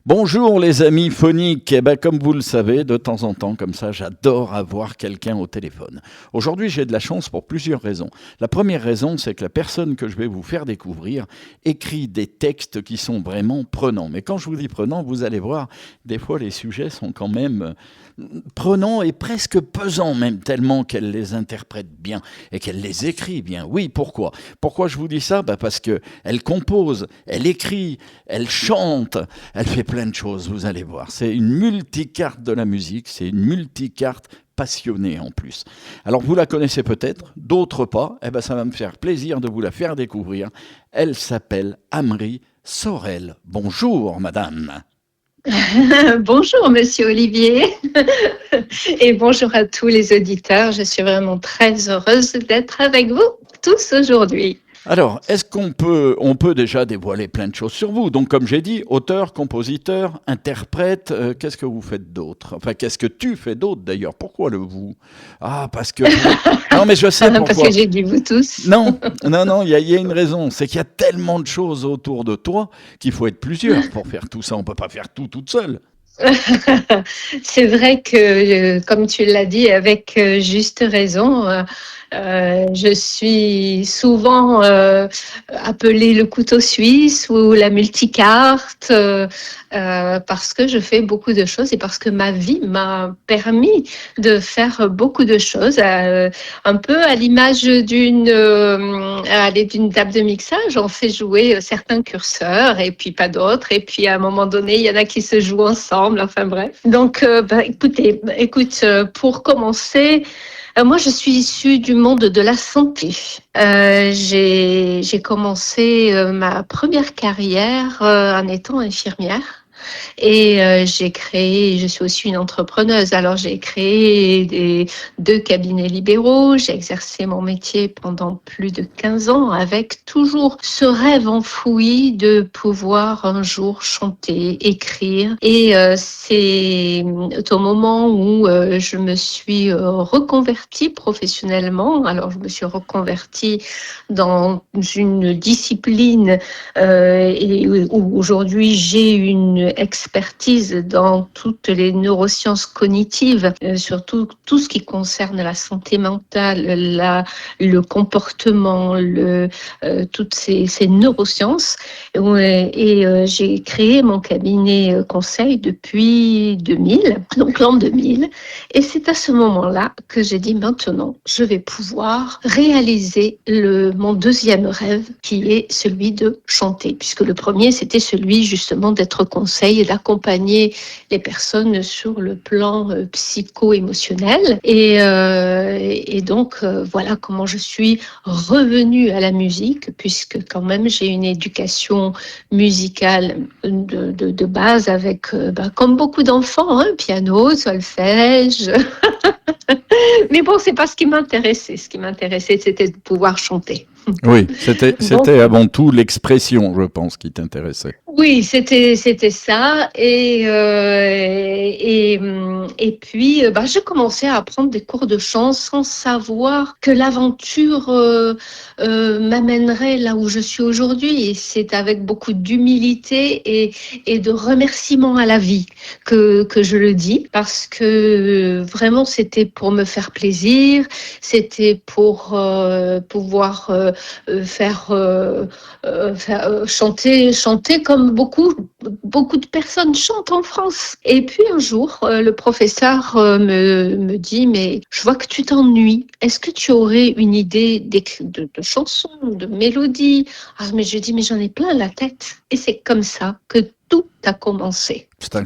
Bonjour les amis phoniques, comme vous le savez, de temps en temps, comme ça, j'adore avoir quelqu'un au téléphone. Aujourd'hui, j'ai de la chance pour plusieurs raisons. La première raison, c'est que la personne que je vais vous faire découvrir écrit des textes qui sont vraiment prenants. Mais quand je vous dis prenants, vous allez voir, des fois les sujets sont quand même prenants et presque pesants même, tellement qu'elle les interprète bien et qu'elle les écrit bien. Oui, pourquoi ? Pourquoi je vous dis ça ? Parce qu'elle compose, elle écrit, elle chante, elle fait plein de choses, vous allez voir. C'est une multicarte de la musique, c'est une multicarte passionnée en plus. Alors vous la connaissez peut-être, d'autres pas, ça va me faire plaisir de vous la faire découvrir. Elle s'appelle Amri Sorel. Bonjour madame. Bonjour Monsieur Olivier et bonjour à tous les auditeurs. Je suis vraiment très heureuse d'être avec vous tous aujourd'hui. Alors, est-ce qu'on peut déjà dévoiler plein de choses sur vous ? Donc, comme j'ai dit, auteur, compositeur, interprète, qu'est-ce que vous faites d'autre ? Enfin, qu'est-ce que tu fais d'autre d'ailleurs ? Pourquoi le vous ? Ah, parce que... Non, mais je sais pourquoi. Parce que j'ai dit vous tous. Non, il y a une raison. C'est qu'il y a tellement de choses autour de toi qu'il faut être plusieurs pour faire tout ça. On ne peut pas faire tout toute seule. C'est vrai que, comme tu l'as dit avec juste raison, je suis souvent appelée le couteau suisse ou la multicarte parce que je fais beaucoup de choses et parce que ma vie m'a permis de faire beaucoup de choses, un peu à l'image d'une table de mixage. On fait jouer certains curseurs et puis pas d'autres, et puis à un moment donné, il y en a qui se jouent ensemble. Enfin bref. Donc, écoute, pour commencer, moi, je suis issue du monde de la santé. J'ai commencé ma première carrière en étant infirmière. Et je suis aussi une entrepreneuse. Alors, j'ai créé 2 cabinets libéraux. J'ai exercé mon métier pendant plus de 15 ans avec toujours ce rêve enfoui de pouvoir un jour chanter, écrire. Et c'est au moment où je me suis reconvertie professionnellement. Alors, je me suis reconvertie dans une discipline et où aujourd'hui j'ai une expertise dans toutes les neurosciences cognitives, surtout tout ce qui concerne la santé mentale, le comportement, toutes ces neurosciences. Et j'ai créé mon cabinet conseil depuis 2000, donc l'an 2000. Et c'est à ce moment-là que j'ai dit maintenant, je vais pouvoir réaliser mon deuxième rêve, qui est celui de chanter, puisque le premier, c'était celui justement d'être conseil et d'accompagner les personnes sur le plan psycho-émotionnel. Et donc, voilà comment je suis revenue à la musique, puisque quand même, j'ai une éducation musicale de base avec, comme beaucoup d'enfants, piano, solfège. Mais bon, c'est pas ce qui m'intéressait. Ce qui m'intéressait, c'était de pouvoir chanter. Oui, c'était avant tout l'expression, je pense, qui t'intéressait. Oui, c'était ça. Et puis, je commençais à prendre des cours de chant sans savoir que l'aventure m'amènerait là où je suis aujourd'hui. Et c'est avec beaucoup d'humilité et de remerciement à la vie que je le dis, parce que vraiment, c'était pour me faire plaisir, c'était pour pouvoir faire chanter comme beaucoup de personnes chantent en France. Et puis un jour, le professeur me dit, mais je vois que tu t'ennuies. Est-ce que tu aurais une idée de chanson, de mélodie ? Mais je dis, mais j'en ai plein la tête. Et c'est comme ça que tout a commencé. C'est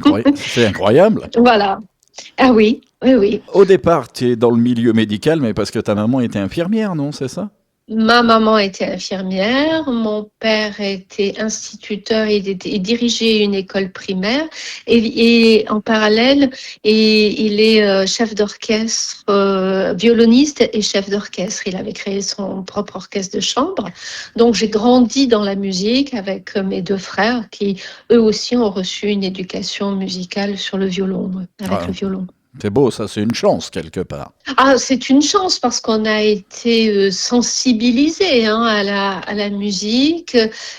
incroyable. Voilà. Ah oui. Au départ, tu es dans le milieu médical, mais parce que ta maman était infirmière, non, c'est ça ? Ma maman était infirmière, mon père était instituteur, il dirigeait une école primaire et en parallèle, il est chef d'orchestre, violoniste et chef d'orchestre. Il avait créé son propre orchestre de chambre. Donc j'ai grandi dans la musique avec mes deux frères qui eux aussi ont reçu une éducation musicale sur le violon, avec Ah, le violon. c'est beau, ça, c'est une chance quelque part. Ah, c'est une chance parce qu'on a été sensibilisé hein, à la musique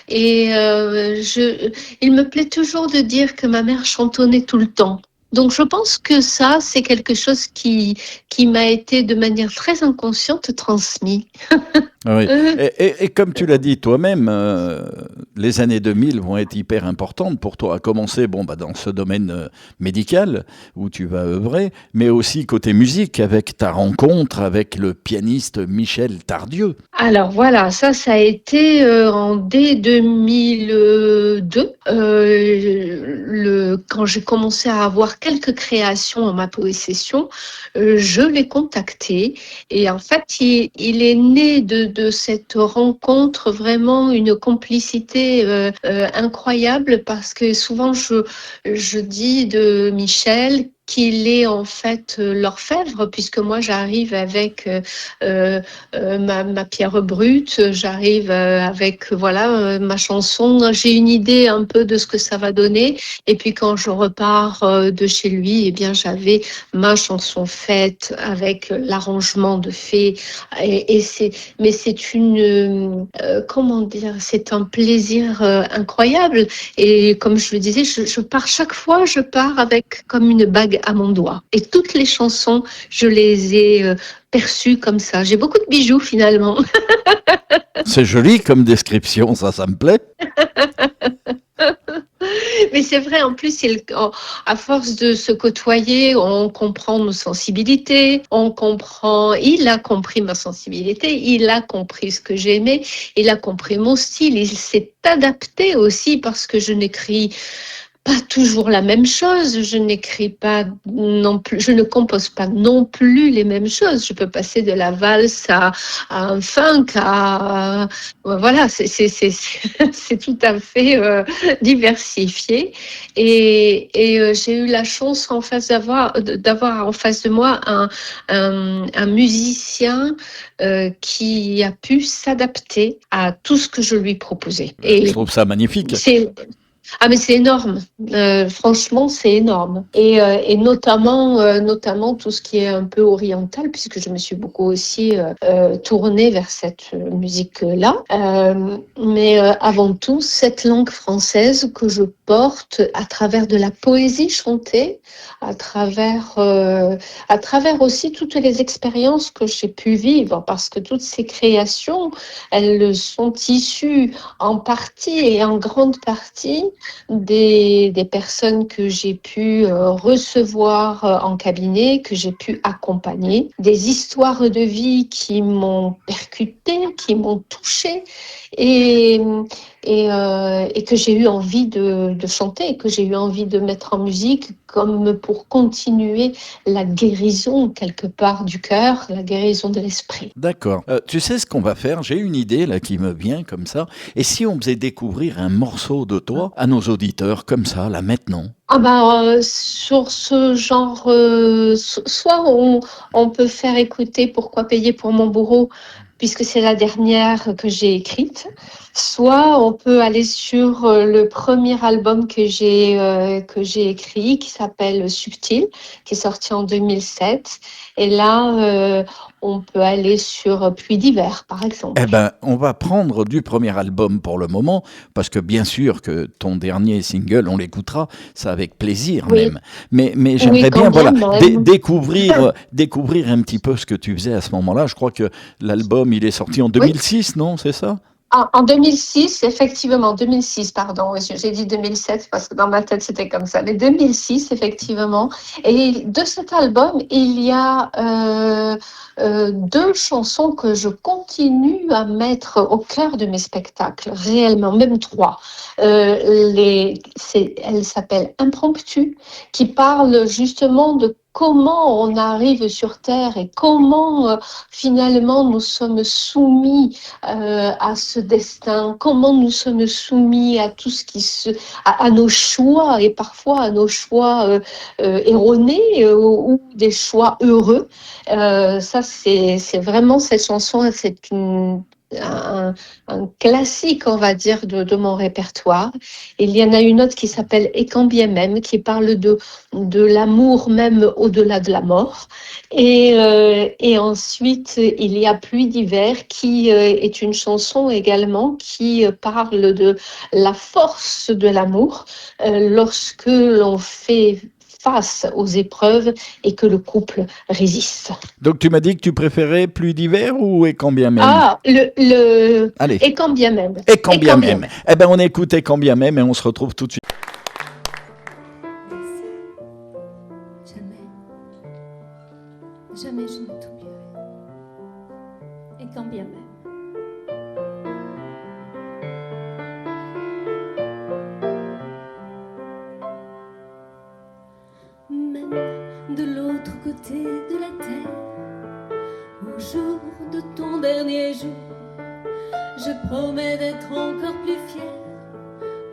et il me plaît toujours de dire que ma mère chantonnait tout le temps. Donc je pense que ça, c'est quelque chose qui m'a été de manière très inconsciente transmis. Oui. Et comme tu l'as dit toi-même, les années 2000 vont être hyper importantes pour toi. À commencer, bon, bah, dans ce domaine médical où tu vas œuvrer, mais aussi côté musique avec ta rencontre avec le pianiste Michel Tardieu. Alors voilà, ça a été dès 2002, quand j'ai commencé à avoir quelques créations en ma possession, je l'ai contacté et en fait, il est né de cette rencontre vraiment une complicité incroyable parce que souvent je dis de Michel qu'il est en fait l'orfèvre, puisque moi j'arrive avec ma pierre brute, j'arrive avec voilà ma chanson, j'ai une idée un peu de ce que ça va donner, et puis quand je repars de chez lui, eh bien j'avais ma chanson faite avec l'arrangement de fait, et mais c'est une comment dire, c'est un plaisir incroyable, et comme je le disais, je pars chaque fois, je pars avec comme une bague à mon doigt, et toutes les chansons, je les ai perçues comme ça. J'ai beaucoup de bijoux finalement. C'est joli comme description, ça me plaît. Mais c'est vrai, en plus, à force de se côtoyer, on comprend nos sensibilités, il a compris ma sensibilité, il a compris ce que j'aimais, il a compris mon style, il s'est adapté aussi parce que je n'écris pas toujours la même chose, je n'écris pas non plus, je ne compose pas non plus les mêmes choses. Je peux passer de la valse à un funk, voilà, c'est tout à fait diversifié. Et j'ai eu la chance d'avoir en face de moi un musicien qui a pu s'adapter à tout ce que je lui proposais. Je Et trouve ça magnifique. mais c'est énorme. Franchement, c'est énorme. Et notamment tout ce qui est un peu oriental, puisque je me suis beaucoup aussi tournée vers cette musique-là. Mais avant tout, cette langue française que je porte à travers de la poésie chantée, à travers aussi toutes les expériences que j'ai pu vivre, parce que toutes ces créations, elles sont issues en partie et en grande partie des personnes que j'ai pu recevoir en cabinet, que j'ai pu accompagner, des histoires de vie qui m'ont percuté, qui m'ont touchée et, et que j'ai eu envie de chanter, que j'ai eu envie de mettre en musique comme pour continuer la guérison quelque part du cœur, la guérison de l'esprit. D'accord. Tu sais ce qu'on va faire? J'ai une idée là qui me vient comme ça. Et si on faisait découvrir un morceau de toi à nos auditeurs comme ça, là maintenant? Sur ce genre, soit on peut faire écouter Pourquoi payer pour mon bourreau, puisque c'est la dernière que j'ai écrite, soit on peut aller sur le premier album que j'ai écrit, qui s'appelle Subtil, qui est sorti en 2007. Et là, on peut aller sur Pluie d'hiver, par Eh exemple. ben, on va prendre du premier album pour le moment, parce que bien sûr que ton dernier single, on l'écoutera, ça avec plaisir Oui, même. Mais oui, j'aimerais quand bien, bien voilà, même. découvrir un petit peu ce que tu faisais à ce moment-là. Je crois que l'album, il est sorti en Oui. 2006, non? C'est ça? En 2006, effectivement, 2006, pardon, oui, j'ai dit 2007 parce que dans ma tête c'était comme ça, mais 2006, effectivement. Et de cet album, il y a deux chansons que je continue à mettre au cœur de mes spectacles, réellement, même trois. Elles s'appellent Impromptu, qui parlent justement de comment on arrive sur Terre et comment finalement nous sommes soumis à ce destin, comment nous sommes soumis à tout ce à nos choix et parfois à nos choix erronés ou des choix heureux. Ça, c'est vraiment cette chanson, c'est un classique, on va dire, de mon répertoire. Il y en a une autre qui s'appelle Et quand bien même, qui parle de l'amour même au-delà de la mort. Et ensuite, il y a Pluie d'hiver, qui est une chanson également qui parle de la force de l'amour lorsque l'on fait face aux épreuves et que le couple résiste. Donc tu m'as dit que tu préférais Pluie d'hiver ou Et quand bien même? Ah, Allez, et quand bien même. Et quand bien même. Eh ben on écoute Et quand bien même et on se retrouve tout de suite. Jamais, jamais je ne t'oublierai. Et quand bien même. Même de l'autre côté de la terre, au jour de ton dernier jour, je promets d'être encore plus fière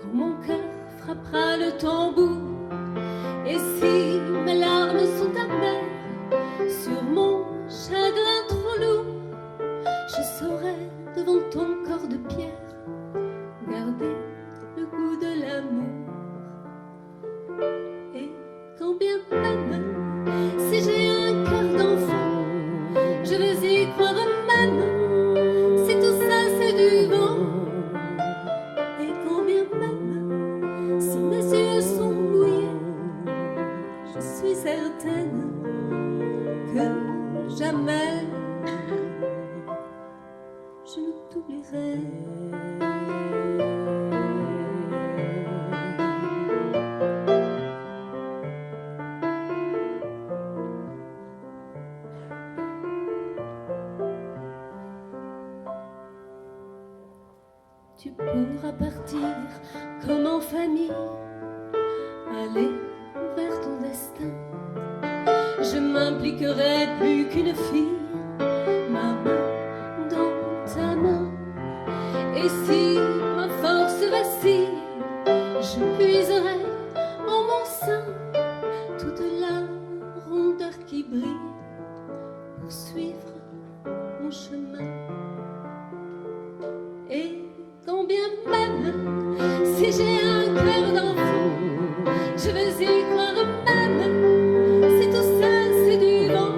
quand mon cœur frappera le tambour. Et si mes larmes sont amères sur mon chagrin trop lourd, je saurai devant ton corps de pierre garder le goût de l'amour. Et quand bien même, si j'ai un cœur d'enfant, je veux y croire même, si tout ça c'est du vent. Et quand bien même, si mes yeux sont mouillés, je suis certaine que jamais je ne t'oublierai. Tu pourras partir comme en famille, aller vers ton destin. Je m'impliquerai plus qu'une fille, ma main dans ta main. Et si ma force vacille, je puiserai en mon sein toute la rondeur qui brille pour suivre mon chemin. Et quand bien même, si j'ai un cœur d'enfant, je veux y croire même, si tout ça c'est du vent.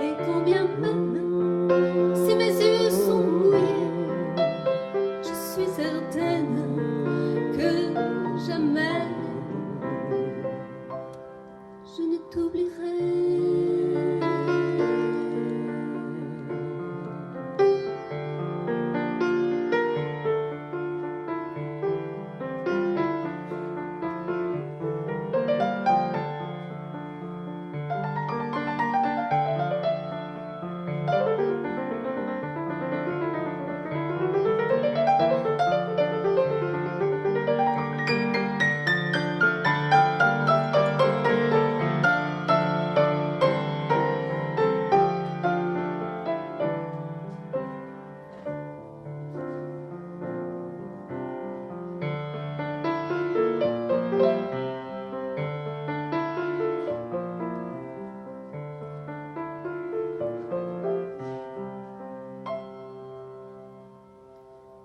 Et quand bien même, si mes yeux sont mouillés, je suis certaine que jamais je ne t'oublierai.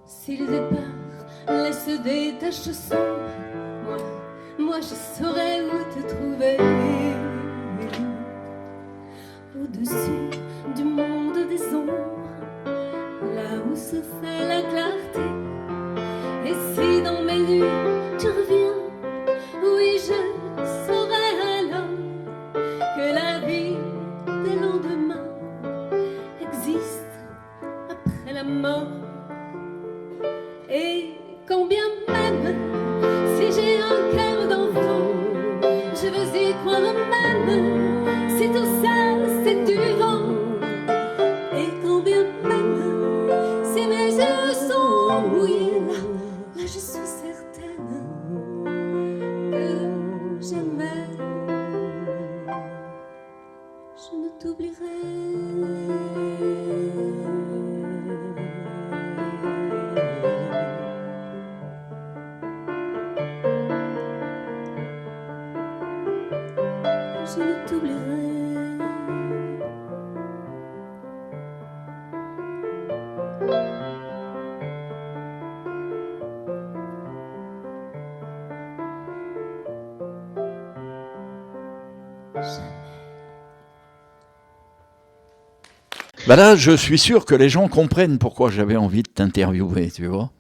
Si le départ laisse des taches sombres, moi je saurai où te trouver. Au-dessus du monde des ombres, là où se fait la clarté. Et si dans mes nuits tu reviens, oui je saurai alors que la vie des lendemains existe après la mort. Et quand bien même, si j'ai un cœur d'enfant, je veux y croire même, si tout ça c'est du vent. Et quand bien même, si mes yeux Bah là, je suis sûr que les gens comprennent pourquoi j'avais envie de t'interviewer, tu vois.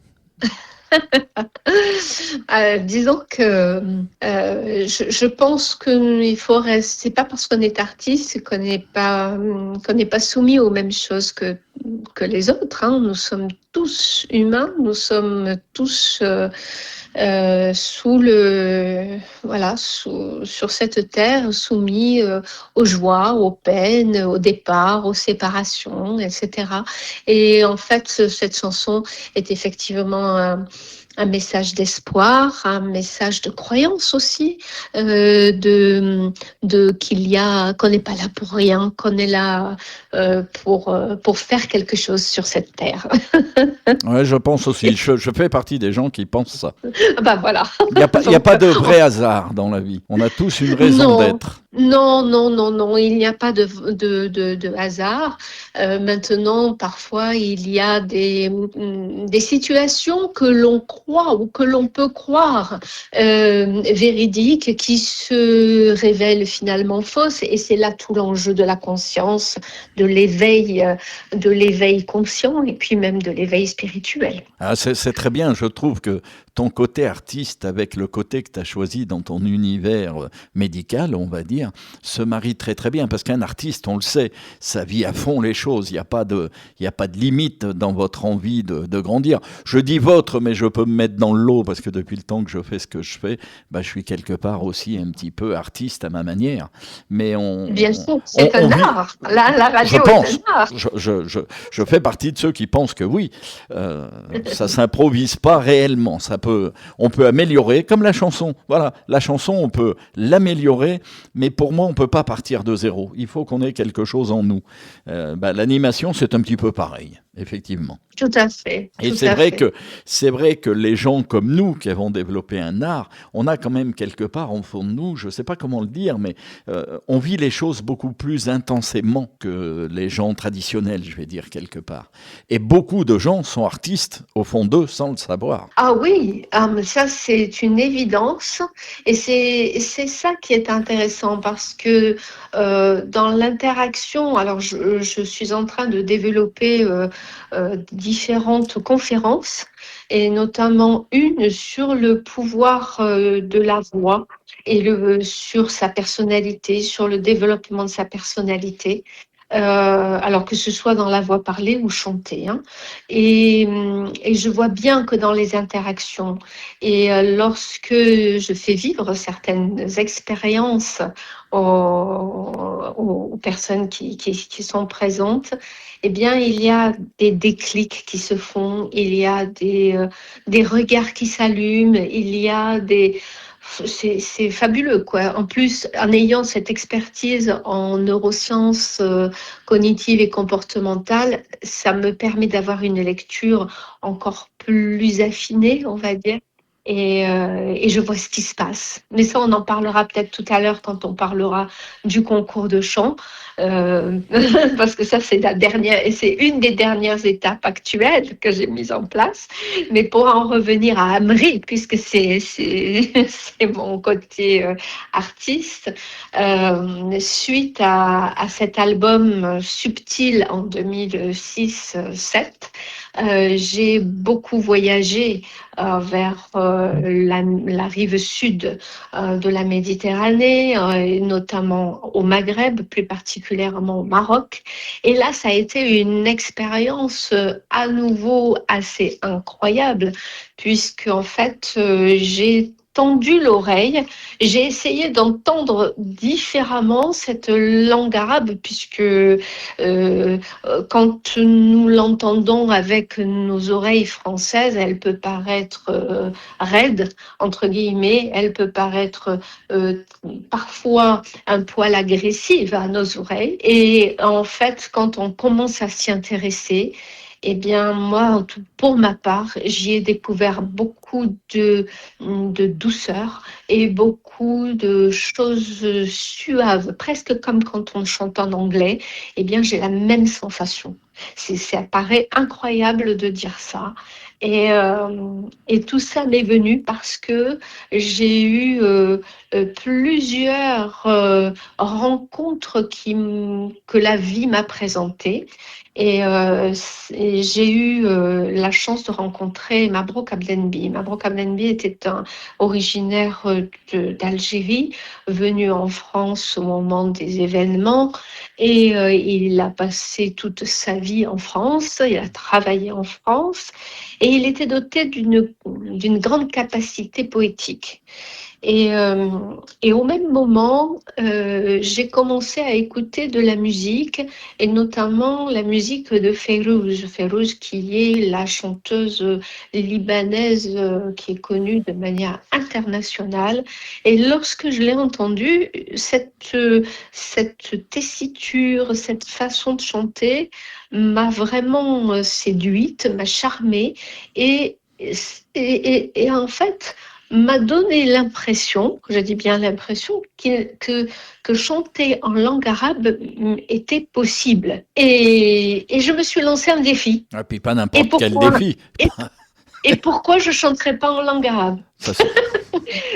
Disons que je pense qu'il faut rester. C'est pas parce qu'on est artiste qu'on n'est pas soumis aux mêmes choses que les autres. Hein. Nous sommes tous humains. Nous sommes tous sur cette terre, soumis aux joies, aux peines, aux départs, aux séparations, etc. Et en fait, cette chanson est effectivement un message d'espoir, un message de croyance aussi, qu'on n'est pas là pour rien, qu'on est là pour faire quelque chose sur cette terre. Ouais, je pense aussi. Je fais partie des gens qui pensent ça. Ben voilà. Il y a pas de vrai hasard dans la vie. On a tous une raison Non, d'être. non, il n'y a pas de hasard. Maintenant, parfois, il y a des situations que l'on croit ou que l'on peut croire véridiques qui se révèlent finalement fausses. Et c'est là tout l'enjeu de la conscience, de l'éveil conscient et puis même de l'éveil spirituel. Ah, c'est très bien. Je trouve que ton côté artiste avec le côté que tu as choisi dans ton univers médical, on va dire, se marie très très bien. Parce qu'un artiste, on le sait, ça vit à fond les choses. Il n'y a pas de limite dans votre envie de grandir. Je dis votre, mais je peux me mettre dans le lot parce que depuis le temps que je fais ce que je fais, bah, je suis quelque part aussi un petit peu artiste à ma manière. Mais Bien sûr, c'est un art. La radio est un art. Je fais partie de ceux qui pensent que oui, ça s'improvise pas réellement. On peut améliorer, comme la chanson. Voilà, la chanson, on peut l'améliorer, mais pour moi, on peut pas partir de zéro. Il faut qu'on ait quelque chose en nous. L'animation, c'est un petit peu pareil, effectivement. Tout à fait. Et c'est vrai que les gens comme nous qui avons développé un art, on a quand même quelque part en fond de nous, je ne sais pas comment le dire, mais on vit les choses beaucoup plus intensément que les gens traditionnels, je vais dire quelque part. Et beaucoup de gens sont artistes au fond d'eux sans le savoir. Ah oui, mais ça c'est une évidence et c'est ça qui est intéressant parce que dans l'interaction, alors je suis en train de développer différentes conférences et notamment une sur le pouvoir de la voix et sur sa personnalité, sur le développement de sa personnalité. Alors que ce soit dans la voix parlée ou chantée. Hein. Et je vois bien que dans les interactions, et lorsque je fais vivre certaines expériences aux personnes qui sont présentes, eh bien, il y a des déclics qui se font, il y a des regards qui s'allument, il y a c'est fabuleux, quoi. En plus, en ayant cette expertise en neurosciences cognitives et comportementales, ça me permet d'avoir une lecture encore plus affinée, on va dire. Et je vois ce qui se passe. Mais ça, on en parlera peut-être tout à l'heure quand on parlera du concours de chant, parce que ça, c'est une des dernières étapes actuelles que j'ai mises en place. Mais pour en revenir à Amri, puisque c'est mon côté artiste, suite à cet album Subtil en 2006-7, j'ai beaucoup voyagé vers la rive sud de la Méditerranée, et notamment au Maghreb, plus particulièrement au Maroc. Et là, ça a été une expérience à nouveau assez incroyable, puisque en fait, j'ai tendu l'oreille, j'ai essayé d'entendre différemment cette langue arabe, puisque quand nous l'entendons avec nos oreilles françaises, elle peut paraître raide, entre guillemets, elle peut paraître parfois un poil agressive à nos oreilles. Et en fait, quand on commence à s'y intéresser, eh bien, moi, pour ma part, j'y ai découvert beaucoup de douceur et beaucoup de choses suaves, presque comme quand on chante en anglais. Eh bien, j'ai la même sensation. Ça paraît incroyable de dire ça. Et tout ça m'est venu parce que j'ai eu plusieurs rencontres que la vie m'a présentées. Et j'ai eu la chance de rencontrer Mabrouk Abdenbi. Mabrouk Abdenbi était originaire d'Algérie, venu en France au moment des événements. Et il a passé toute sa vie en France, il a travaillé en France, et il était doté d'une grande capacité poétique. Et au même moment, j'ai commencé à écouter de la musique, et notamment la musique de Fayrouz. Fayrouz, qui est la chanteuse libanaise qui est connue de manière internationale. Et lorsque je l'ai entendue, cette tessiture, cette façon de chanter m'a vraiment séduite, m'a charmée. Et en fait, m'a donné l'impression, je dis bien l'impression, que chanter en langue arabe était possible. Et je me suis lancé un défi. Et puis pas n'importe quel défi. Et pourquoi je ne chanterais pas en langue arabe? Ça,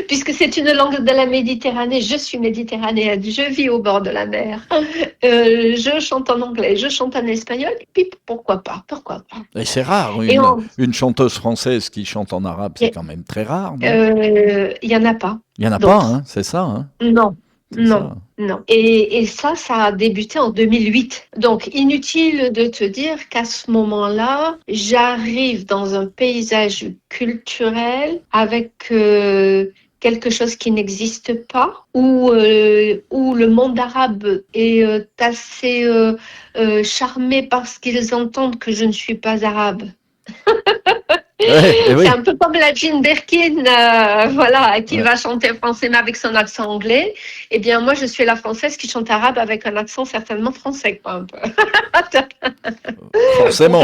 Puisque c'est une langue de la Méditerranée, je suis méditerranéenne, je vis au bord de la mer, je chante en anglais, je chante en espagnol, et puis pourquoi pas? Et c'est rare, une chanteuse française qui chante en arabe, c'est quand même très rare. Il n'y en a pas. Il n'y en a pas, hein, c'est ça. Hein. Non. Ça. Non. Et ça a débuté en 2008. Donc, inutile de te dire qu'à ce moment-là, j'arrive dans un paysage culturel avec quelque chose qui n'existe pas, où le monde arabe est assez charmé parce qu'ils entendent que je ne suis pas arabe. Oui. C'est un peu comme la Jean Birkin, qui va chanter français mais avec son accent anglais. Eh bien, moi, je suis la française qui chante arabe avec un accent certainement français, quoi, un peu. Forcément.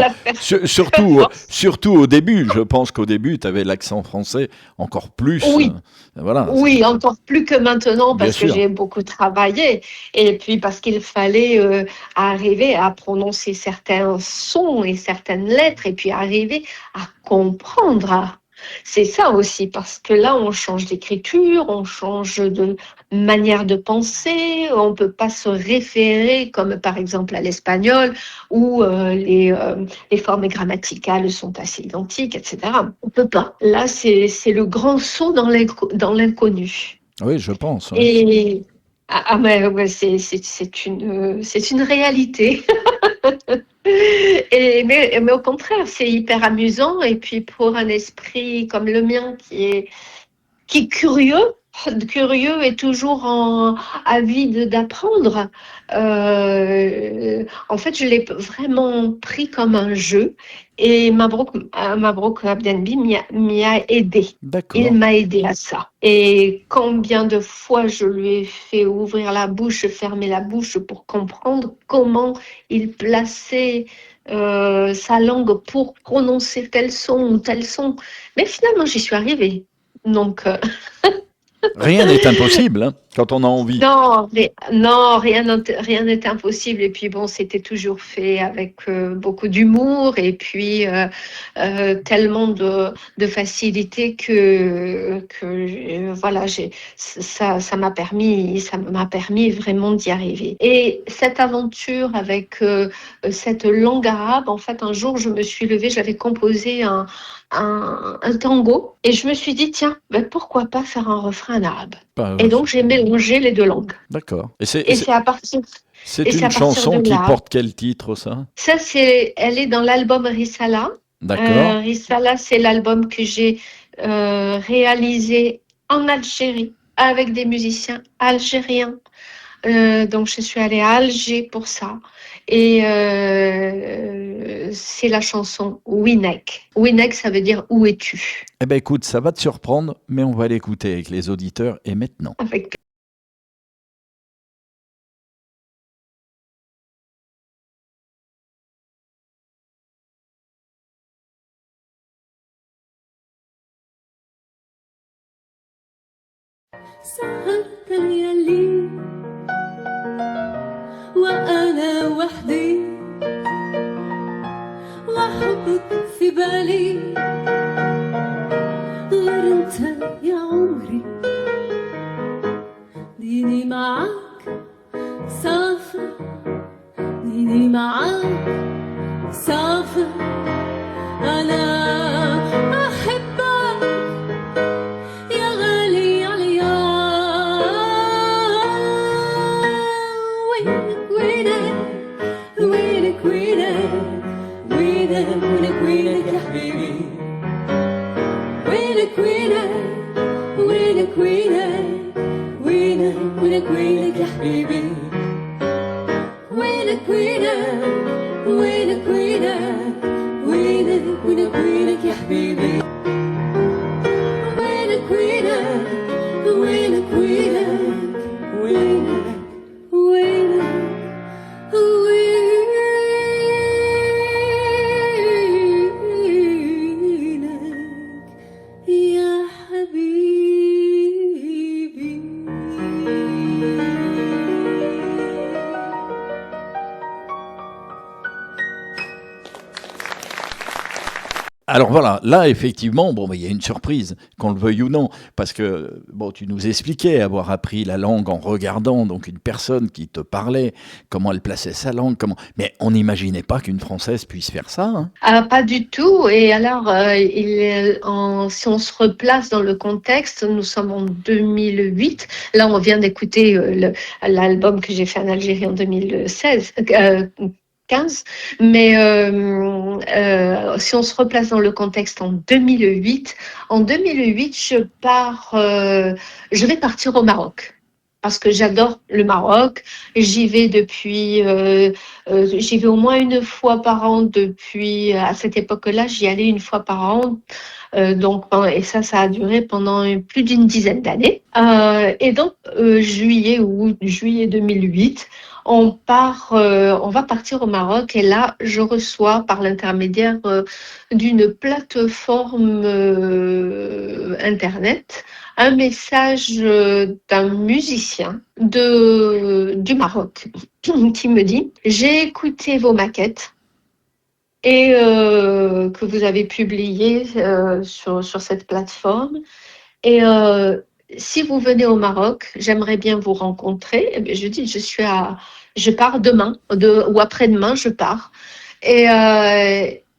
Surtout au début. Je pense qu'au début, tu avais l'accent français encore plus. Oui. Voilà. Oui, encore plus que maintenant, parce que j'ai beaucoup travaillé. Et puis parce qu'il fallait arriver à prononcer certains sons et certaines lettres, et puis arriver à comprendre. C'est ça aussi, parce que là, on change d'écriture, on change de manière de penser, on ne peut pas se référer, comme par exemple à l'espagnol, où les formes grammaticales sont assez identiques, etc. On ne peut pas. Là, c'est le grand saut dans l'inconnu. Oui, je pense. Ouais. Et mais c'est une réalité. Mais au contraire, c'est hyper amusant. Et puis pour un esprit comme le mien qui est curieux et toujours avide d'apprendre, en fait, je l'ai vraiment pris comme un jeu. Et Mabrouk Abdenbi m'y a aidé. D'accord. Il m'a aidé à ça. Et combien de fois je lui ai fait ouvrir la bouche, fermer la bouche pour comprendre comment il plaçait sa langue pour prononcer tel son ou tel son. Mais finalement, j'y suis arrivée. Donc, rien n'est impossible hein, quand on a envie. Non, rien n'est impossible. Et puis bon, c'était toujours fait avec beaucoup d'humour et puis tellement de facilité que voilà, ça m'a permis vraiment d'y arriver. Et cette aventure avec cette langue arabe, en fait, un jour, je me suis levée, j'avais composé un tango et je me suis dit tiens, pourquoi pas faire un refrain en arabe. Et donc j'ai mélangé les deux langues. D'accord. C'est à partir. C'est une chanson qui porte quel titre, ça? Elle est dans l'album Risala. D'accord. Risala, c'est l'album que j'ai réalisé en Algérie avec des musiciens algériens. Donc je suis allée à Alger pour ça. Et c'est la chanson Winek. Winek, ça veut dire où es-tu? Eh bien écoute, ça va te surprendre, mais on va l'écouter avec les auditeurs et maintenant. Avec سهرت ليالي وأنا وحدي حبك في بالي غير انت يا عمري ديني معاك سافر ديني معاك سافر أنا أحبك يا غالي عليا وينك وينك وينك وينك وينك وينك وينك يا حبيبي وينك وينك وينك وينك وينك وينك وينك يا حبيبي وينك وينك وينك وينك وينك وينك وينك يا حبيبي وينك وينك وينك وينك وينك وينك يا حبيبي Alors voilà, là effectivement, bon, il y a une surprise, qu'on le veuille ou non, parce que bon, tu nous expliquais avoir appris la langue en regardant donc une personne qui te parlait, comment elle plaçait sa langue, mais on n'imaginait pas qu'une Française puisse faire ça. Hein. Ah, pas du tout. Et alors, si on se replace dans le contexte, nous sommes en 2008. Là, on vient d'écouter l'album que j'ai fait en Algérie en 2016. 15, mais si on se replace dans le contexte en 2008, je vais partir au Maroc parce que j'adore le Maroc. J'y vais j'y vais au moins une fois par an depuis, à cette époque-là, j'y allais une fois par an. Et ça a duré pendant plus d'une dizaine d'années. Et donc, juillet 2008, on va partir au Maroc et là, je reçois par l'intermédiaire d'une plateforme Internet un message d'un musicien du Maroc qui me dit « J'ai écouté vos maquettes et que vous avez publiées sur cette plateforme et si vous venez au Maroc, j'aimerais bien vous rencontrer. » Et bien, je dis, je pars demain ou après-demain, je pars. Et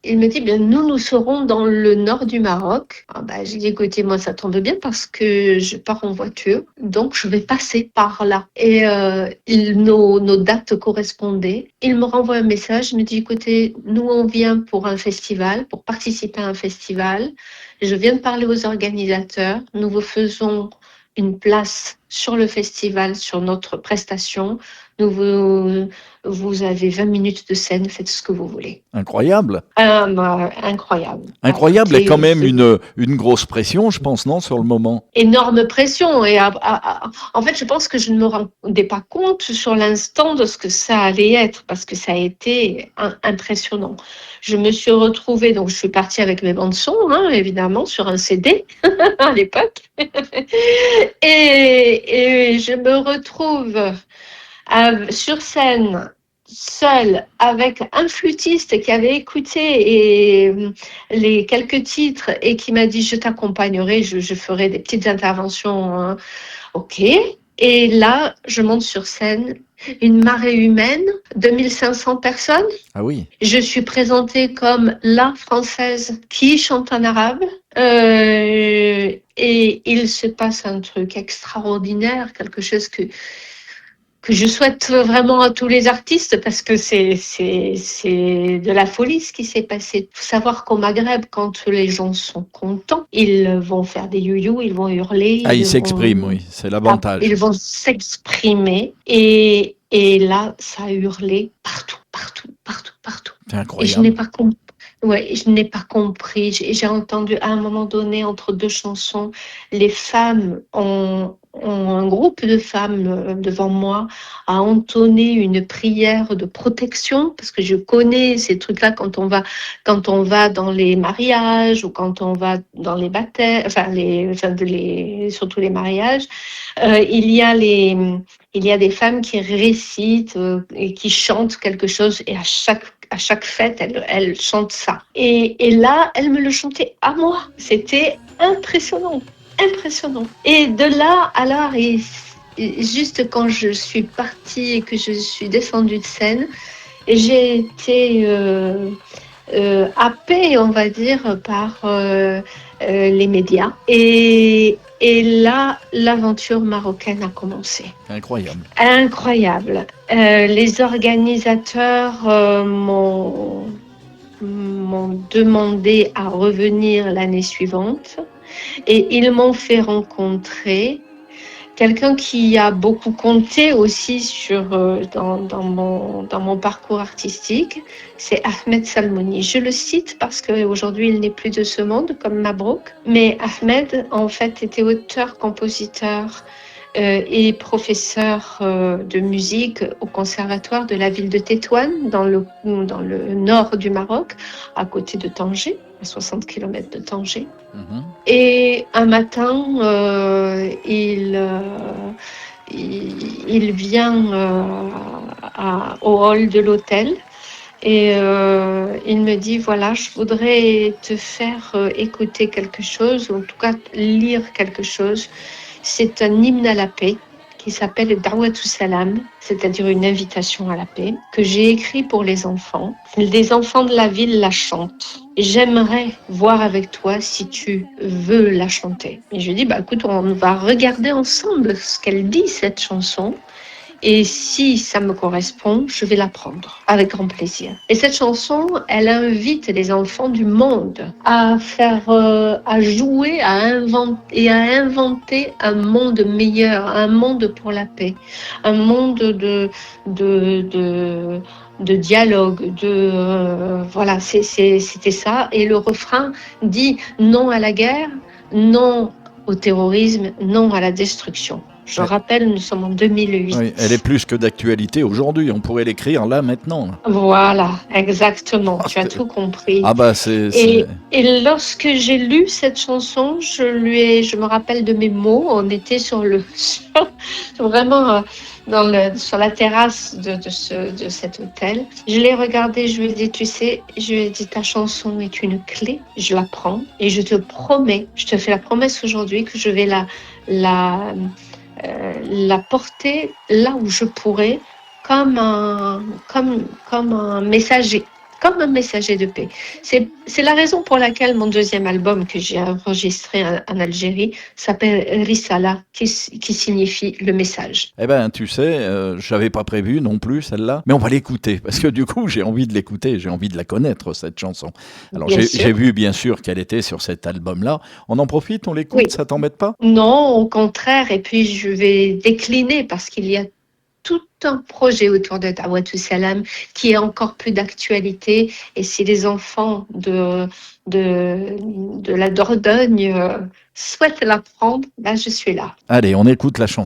il me dit, bien, nous serons dans le nord du Maroc. J'ai dit, écoutez, moi, ça tombe bien parce que je pars en voiture, donc je vais passer par là. Et nos dates correspondaient. Il me renvoie un message, il me dit, écoutez, nous, on vient pour participer à un festival. Je viens de parler aux organisateurs. Nous vous faisons une place sur le festival, sur notre prestation. Vous avez 20 minutes de scène, faites ce que vous voulez. Incroyable. Incroyable. Incroyable et quand même une grosse pression, je pense, non, sur le moment. Énorme pression. Et en fait, je pense que je ne me rendais pas compte sur l'instant de ce que ça allait être, parce que ça a été impressionnant. Je me suis retrouvée, donc je suis partie avec mes bandes son, évidemment, sur un CD à l'époque. Et je me retrouve sur scène, seule, avec un flûtiste qui avait écouté les quelques titres et qui m'a dit « Je t'accompagnerai, je ferai des petites interventions. » Ok. Et là, je monte sur scène, une marée humaine, 2500 personnes. Ah oui. Je suis présentée comme la Française qui chante en arabe. Et il se passe un truc extraordinaire, quelque chose que je souhaite vraiment à tous les artistes parce que c'est de la folie ce qui s'est passé. Il faut savoir qu'au Maghreb, quand les gens sont contents, ils vont faire des you-you, ils vont hurler. Ils s'expriment, oui, c'est l'avantage. Ils vont s'exprimer et là, ça a hurlé partout. C'est incroyable. Et je n'ai pas compris. Ouais, je n'ai pas compris. J'ai entendu à un moment donné, entre deux chansons, les femmes un groupe de femmes devant moi a entonné une prière de protection, parce que je connais ces trucs-là quand on va dans les mariages ou quand on va dans les baptêmes, surtout les mariages, il y a des femmes qui récitent et qui chantent quelque chose, et à chaque fête, elle chante ça. Et là, elle me le chantait à moi. C'était impressionnant, impressionnant. Et de là, alors, juste quand je suis partie et que je suis descendue de scène, j'ai été happée, on va dire, par les médias. Et là, l'aventure marocaine a commencé. Incroyable. Incroyable. Les organisateurs m'ont demandé à revenir l'année suivante et ils m'ont fait rencontrer quelqu'un qui a beaucoup compté aussi dans mon parcours artistique, c'est Ahmed Salmouni. Je le cite parce qu'aujourd'hui il n'est plus de ce monde comme Mabrouk, mais Ahmed en fait était auteur-compositeur et professeur de musique au conservatoire de la ville de Tétouan dans le nord du Maroc, à côté de Tanger, à 60 km de Tanger. Et un matin, il vient au hall de l'hôtel et il me dit, voilà, je voudrais te faire écouter quelque chose, ou en tout cas lire quelque chose. C'est un hymne à la paix qui s'appelle Da'watou Salam, c'est-à-dire une invitation à la paix, que j'ai écrit pour les enfants. Les enfants de la ville la chantent. J'aimerais voir avec toi si tu veux la chanter. Et je lui dis, écoute, on va regarder ensemble ce qu'elle dit, cette chanson. Et si ça me correspond, je vais la prendre avec grand plaisir. Et cette chanson, elle invite les enfants du monde à jouer, à inventer un monde meilleur, un monde pour la paix, un monde de dialogue, voilà, c'était ça. Et le refrain dit non à la guerre, non au terrorisme, non à la destruction. Je rappelle, nous sommes en 2008. Oui, elle est plus que d'actualité aujourd'hui. On pourrait l'écrire là, maintenant. Voilà, exactement. Tu as tout compris. Et lorsque j'ai lu cette chanson, je me rappelle de mes mots. On était vraiment sur la terrasse de cet hôtel. Je l'ai regardée, je lui ai dit, tu sais, ta chanson est une clé. Je la prends et je te promets, je te fais la promesse aujourd'hui que je vais la porter là où je pourrais comme un messager de paix. C'est la raison pour laquelle mon deuxième album que j'ai enregistré en Algérie s'appelle Risala, qui signifie le message. Eh ben, tu sais, je n'avais pas prévu non plus celle-là, mais on va l'écouter, parce que du coup, j'ai envie de l'écouter, j'ai envie de la connaître, cette chanson. Alors, j'ai vu bien sûr qu'elle était sur cet album-là. On en profite, on l'écoute, oui. Ça t'embête pas? Non, au contraire, et puis je vais décliner parce qu'il y a tout un projet autour de Da'watou Salam qui est encore plus d'actualité. Et si les enfants de la Dordogne souhaitent l'apprendre, là, je suis là. Allez, on écoute la chanson.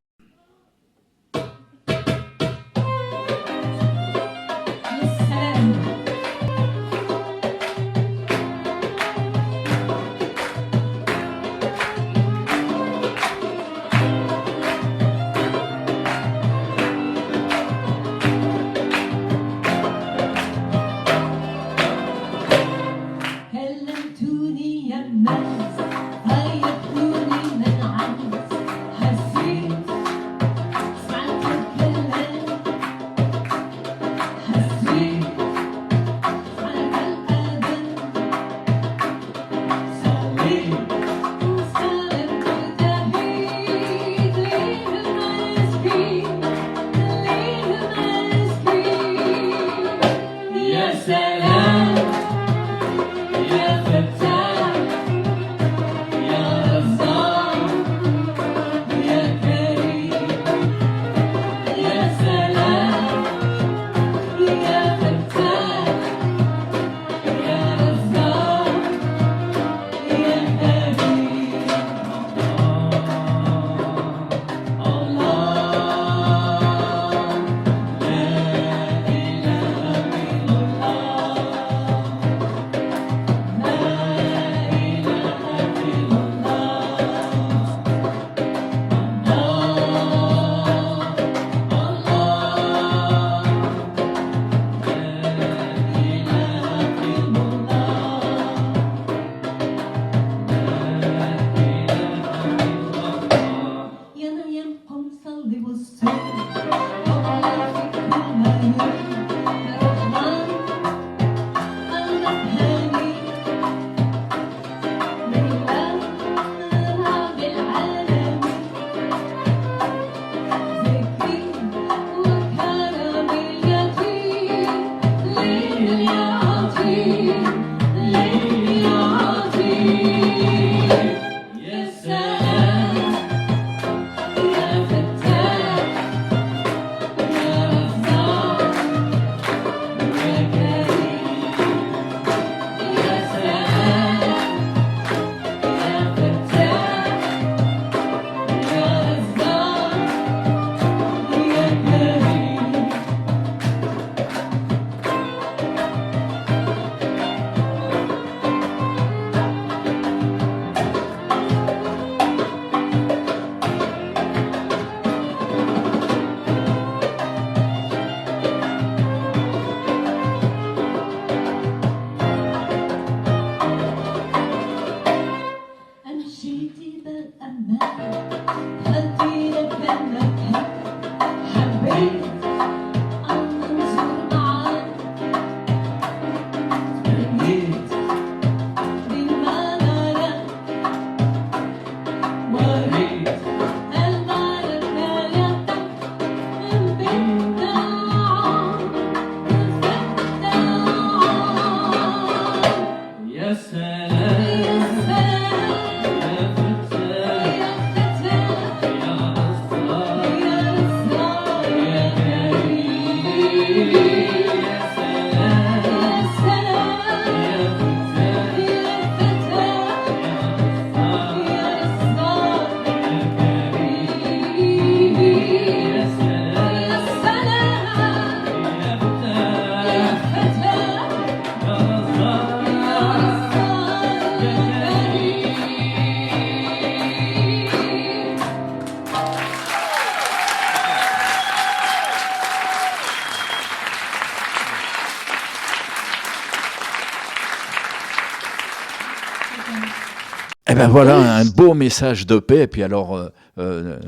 Eh ben voilà un beau message de paix. Et puis alors,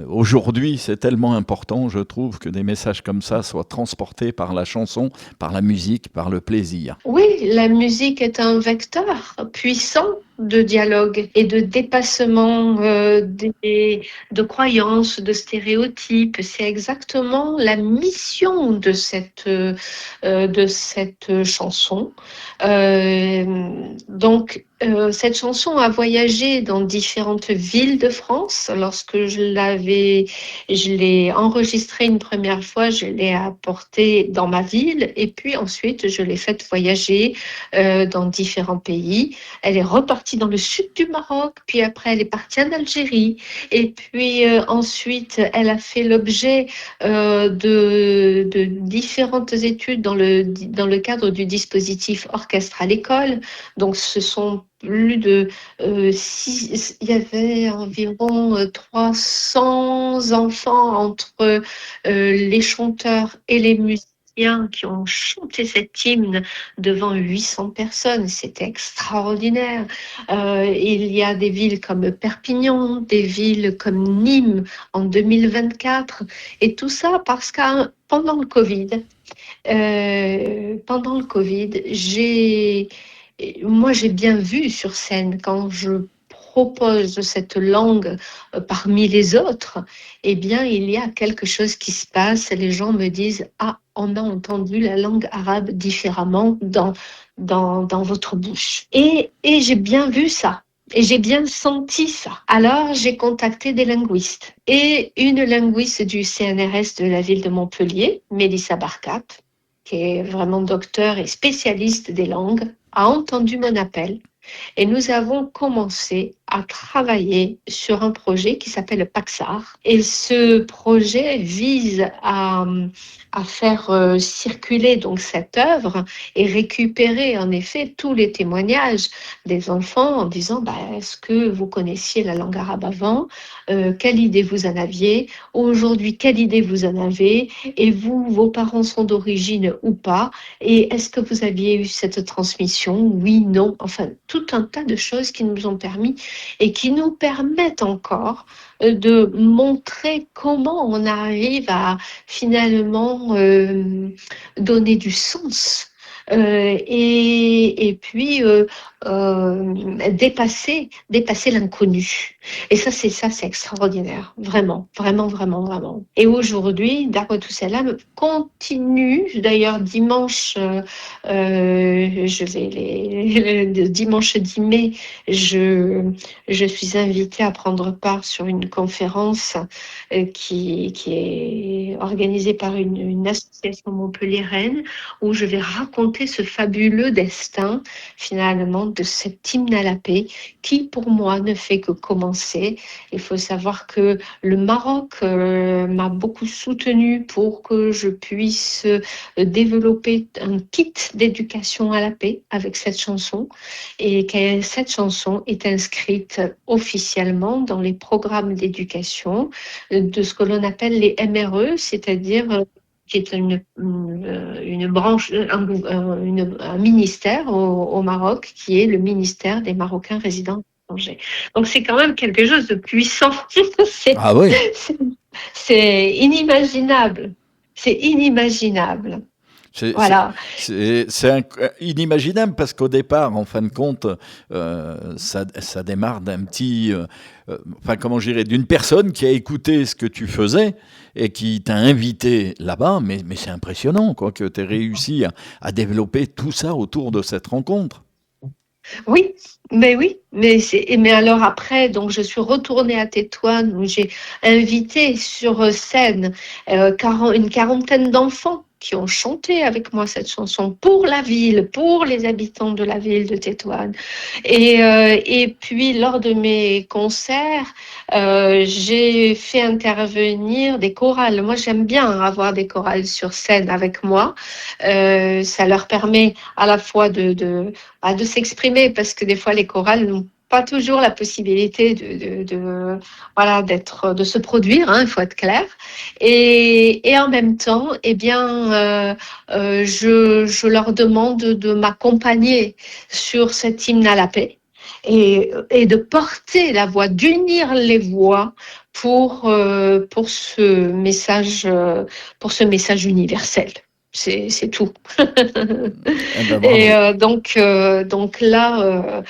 aujourd'hui, c'est tellement important, je trouve, que des messages comme ça soient transportés par la chanson, par la musique, par le plaisir. Oui, la musique est un vecteur puissant de dialogue et de dépassement de croyances, de stéréotypes. C'est exactement la mission de cette chanson. Cette chanson a voyagé dans différentes villes de France. Lorsque je l'ai enregistrée une première fois, je l'ai apportée dans ma ville et puis ensuite je l'ai faite voyager dans différents pays. Elle est repartie dans le sud du Maroc, puis après elle est partie en Algérie et puis ensuite elle a fait l'objet de différentes études dans le cadre du dispositif Orchestre à l'école. Donc ce sont il y avait environ 300 enfants entre les chanteurs et les musiciens qui ont chanté cet hymne devant 800 personnes. C'était extraordinaire. Il y a des villes comme Perpignan, des villes comme Nîmes en 2024. Et tout ça parce que pendant le Covid, moi, j'ai bien vu sur scène quand je propose cette langue parmi les autres, eh bien, il y a quelque chose qui se passe. Les gens me disent « Ah, on a entendu la langue arabe différemment dans votre bouche. » Et j'ai bien vu ça. Et j'ai bien senti ça. Alors, j'ai contacté des linguistes. Et une linguiste du CNRS de la ville de Montpellier, Mélissa Barkat, qui est vraiment docteur et spécialiste des langues, a entendu mon appel et nous avons commencé à travailler sur un projet qui s'appelle Paxar. Et ce projet vise à faire circuler donc cette œuvre et récupérer en effet tous les témoignages des enfants en disant est-ce que vous connaissiez la langue arabe avant, quelle idée vous en aviez, aujourd'hui quelle idée vous en avez, et vous, vos parents sont d'origine ou pas, et est-ce que vous aviez eu cette transmission, oui, non, enfin tout un tas de choses qui nous ont permis et qui nous permettent encore de montrer comment on arrive à finalement donner du sens Et puis dépasser l'inconnu. Et c'est extraordinaire, vraiment, vraiment, vraiment, vraiment. Et aujourd'hui, Darwa Toussalam continue. D'ailleurs, dimanche, dimanche 10 mai, je suis invitée à prendre part sur une conférence qui est organisée par une association montpelliéraine, où je vais raconter ce fabuleux destin, finalement, de cet hymne à la paix, qui, pour moi, ne fait que commencer. Il faut savoir que le Maroc m'a beaucoup soutenue pour que je puisse développer un kit d'éducation à la paix avec cette chanson, et que cette chanson est inscrite officiellement dans les programmes d'éducation de ce que l'on appelle les MRE, c'est-à-dire qui est une branche, un ministère au Maroc, qui est le ministère des Marocains résidant à l'étranger. Donc c'est quand même quelque chose de puissant. Ah oui. C'est inimaginable. C'est inimaginable. Voilà. C'est inimaginable parce qu'au départ, en fin de compte, ça démarre d'un petit, comment je dirais, d'une personne qui a écouté ce que tu faisais et qui t'a invité là-bas. Mais c'est impressionnant, quoi, que tu aies réussi à développer tout ça autour de cette rencontre. Oui, mais alors après, donc je suis retournée à Tétouan, où j'ai invité sur scène une quarantaine d'enfants qui ont chanté avec moi cette chanson pour la ville, pour les habitants de la ville de Tétouan. Et puis lors de mes concerts, j'ai fait intervenir des chorales. Moi, j'aime bien avoir des chorales sur scène avec moi. Ça leur permet à la fois de s'exprimer, parce que des fois les chorales n'ont pas toujours la possibilité de se produire, hein, il faut être clair. Et en même temps, eh bien, je leur demande de m'accompagner sur cet hymne à la paix et de porter la voix, d'unir les voix pour ce message universel. C'est tout. Et donc là,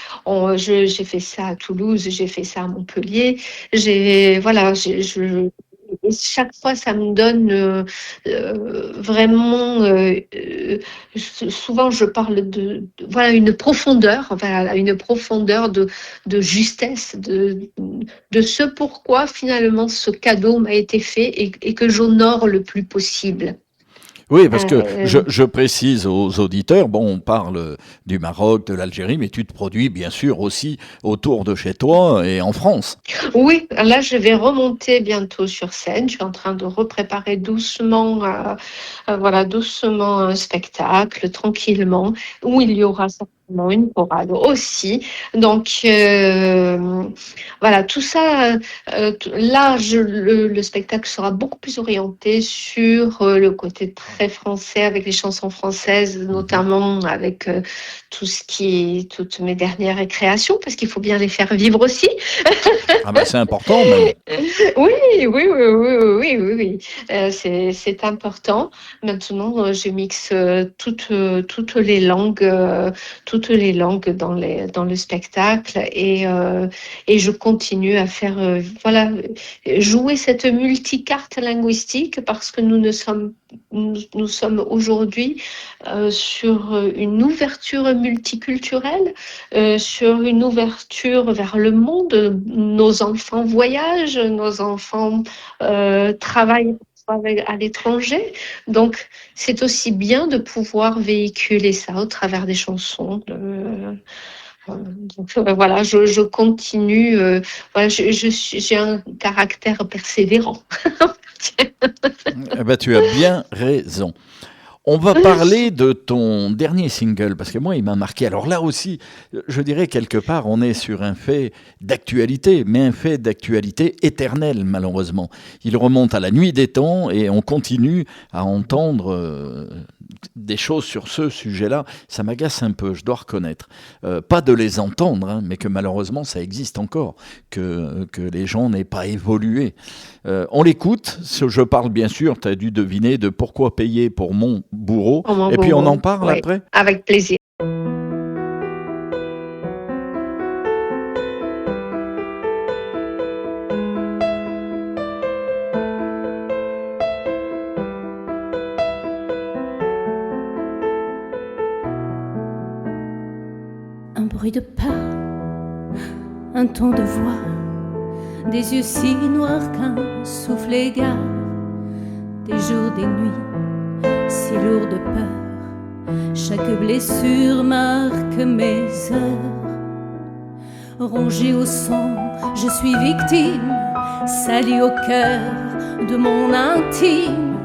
j'ai fait ça à Toulouse, j'ai fait ça à Montpellier. Chaque fois, ça me donne vraiment. Souvent, je parle de une profondeur, de justesse, de ce pourquoi finalement ce cadeau m'a été fait et que j'honore le plus possible. Oui, parce que je précise aux auditeurs, bon, on parle du Maroc, de l'Algérie, mais tu te produis bien sûr aussi autour de chez toi et en France. Oui, là je vais remonter bientôt sur scène. Je suis en train de repréparer doucement, doucement un spectacle, tranquillement, où il y aura certainement une chorale aussi. Donc voilà, tout ça. Là, le spectacle sera beaucoup plus orienté sur le côté très français, avec les chansons françaises, notamment avec toutes mes dernières créations, parce qu'il faut bien les faire vivre aussi. Ah ben c'est important même. Oui. C'est important. Maintenant, je mixe toutes les langues dans le spectacle, et je continue à faire jouer cette multicarte linguistique, parce que nous sommes aujourd'hui sur une ouverture multiculturelle, sur une ouverture vers le monde. Nos enfants voyagent, nos enfants travaillent à l'étranger. Donc, c'est aussi bien de pouvoir véhiculer ça au travers des chansons. Donc, voilà, je continue. J'ai un caractère persévérant. Eh ben, tu as bien raison. On va parler de ton dernier single, parce que moi, il m'a marqué. Alors là aussi, je dirais quelque part, on est sur un fait d'actualité, mais un fait d'actualité éternel, malheureusement. Il remonte à la nuit des temps et on continue à entendre des choses sur ce sujet-là, ça m'agace un peu, je dois reconnaître. Pas de les entendre, hein, mais que malheureusement ça existe encore, que les gens n'aient pas évolué. On l'écoute, je parle bien sûr, tu as dû deviner de pourquoi payer pour mon bourreau, Pour mon et puis on en bourreau. parle Oui, après. avec plaisir. Un bruit de pas, un ton de voix, des yeux si noirs qu'un souffle égare, des jours, des nuits, si lourds de peur. Chaque blessure marque mes heures. Rongée au sang, je suis victime, salie au cœur de mon intime.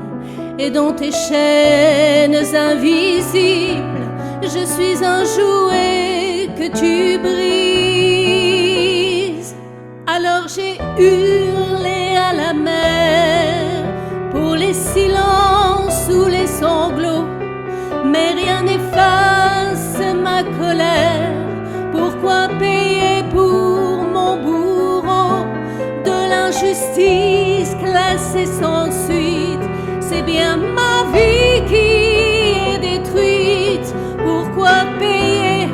Et dans tes chaînes invisibles, je suis un jouet que tu brises. Alors j'ai hurlé à la mer pour les silences ou les sanglots, mais rien n'efface ma colère. Pourquoi payer pour mon bourreau de l'injustice classée sans suite? C'est bien ma vie qui est détruite. Pourquoi payer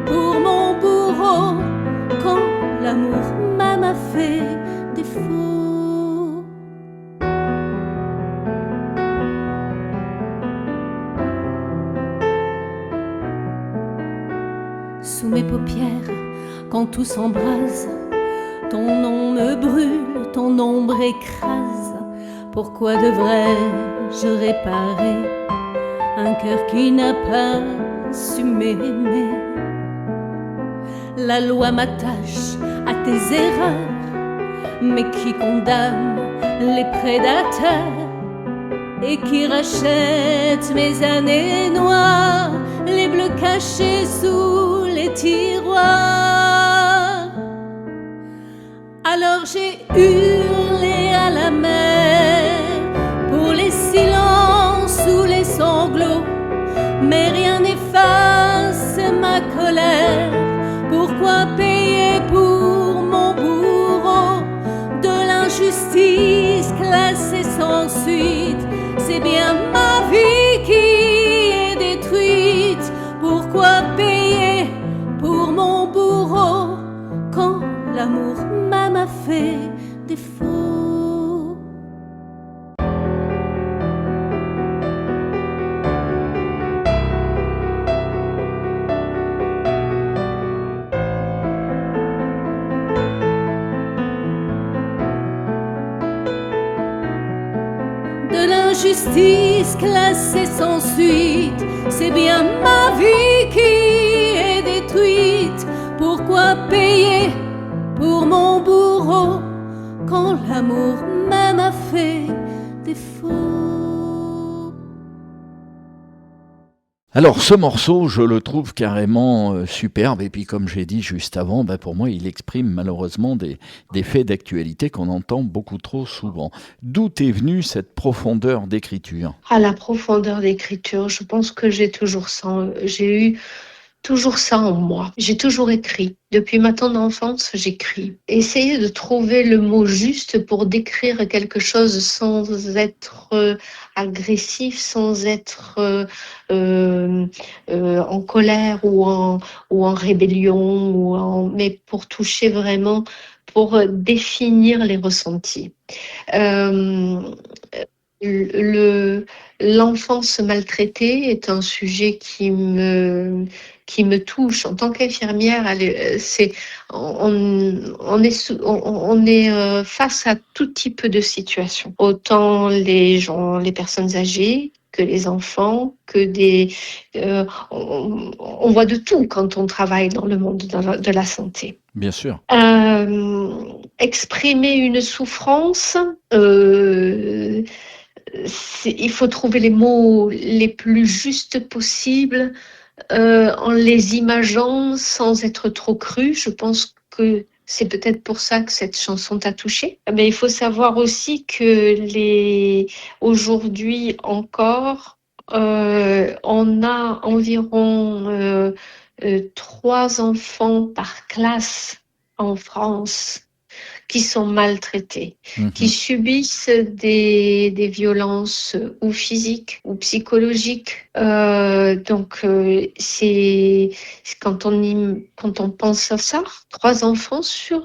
pour mon bourreau quand l'amour même a fait défaut? Sous mes paupières, quand tout s'embrase, ton nom me brûle, ton ombre écrase. Pourquoi devrais-je réparer un cœur qui n'a pas su m'aimer? La loi m'attache à tes erreurs, mais qui condamne les prédateurs et qui rachète mes années noires, les bleus cachés sous les tiroirs. Alors j'ai hurlé à la mer pour les silences ou les sanglots, mais rien n'efface ma colère. Pourquoi payer pour mon bourreau de l'injustice classée sans suite? C'est bien ma vie qui est détruite. Pourquoi payer pour mon bourreau quand l'amour même a fait défaut? De l'injustice classée sans suite, c'est bien ma vie qui est détruite. Pourquoi payer pour mon bourreau quand l'amour même a fait défaut? Alors ce morceau, je le trouve carrément superbe, et puis comme j'ai dit juste avant, pour moi il exprime malheureusement des faits d'actualité qu'on entend beaucoup trop souvent. D'où est venue cette profondeur d'écriture? À la profondeur d'écriture, je pense que j'ai toujours ça. J'ai eu toujours ça en moi. J'ai toujours écrit. Depuis ma tendre enfance, j'écris. Essayer de trouver le mot juste pour décrire quelque chose sans être agressif, sans être en colère ou en rébellion, mais pour toucher vraiment, pour définir les ressentis. L'enfance maltraitée est un sujet qui me touche. En tant qu'infirmière, on est face à tout type de situations. Autant les personnes âgées que les enfants, on voit de tout quand on travaille dans le monde de la santé. Bien sûr. Exprimer une souffrance, il faut trouver les mots les plus justes possibles, en les imageant sans être trop cru. Je pense que c'est peut-être pour ça que cette chanson t'a touchée. Mais il faut savoir aussi que aujourd'hui encore, On a environ 3 enfants par classe en France qui sont maltraités, qui subissent des violences ou physiques ou psychologiques. C'est quand on pense à ça, 3 enfants sur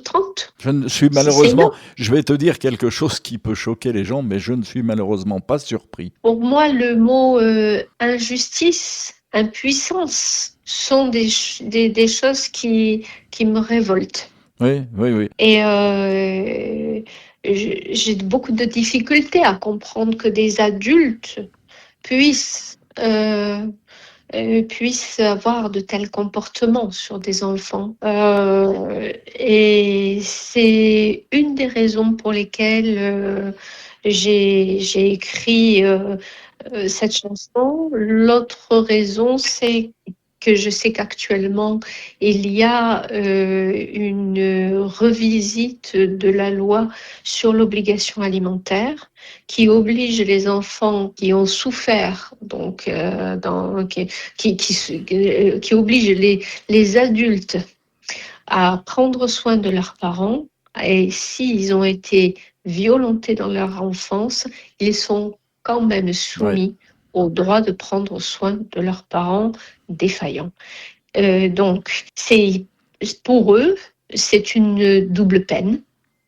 30. Je ne suis malheureusement, je vais te dire quelque chose qui peut choquer les gens, mais je ne suis malheureusement pas surpris. Pour moi, le mot injustice, impuissance sont des choses qui me révoltent. Oui. Et j'ai beaucoup de difficultés à comprendre que des adultes puissent avoir de tels comportements sur des enfants. Et c'est une des raisons pour lesquelles j'ai écrit cette chanson. L'autre raison, c'est que je sais qu'actuellement, il y a une revisite de la loi sur l'obligation alimentaire qui oblige les enfants qui ont souffert, donc qui oblige les adultes à prendre soin de leurs parents. Et s'ils ont été violentés dans leur enfance, ils sont quand même soumis au droit de prendre soin de leurs parents défaillants. Donc, pour eux, c'est une double peine.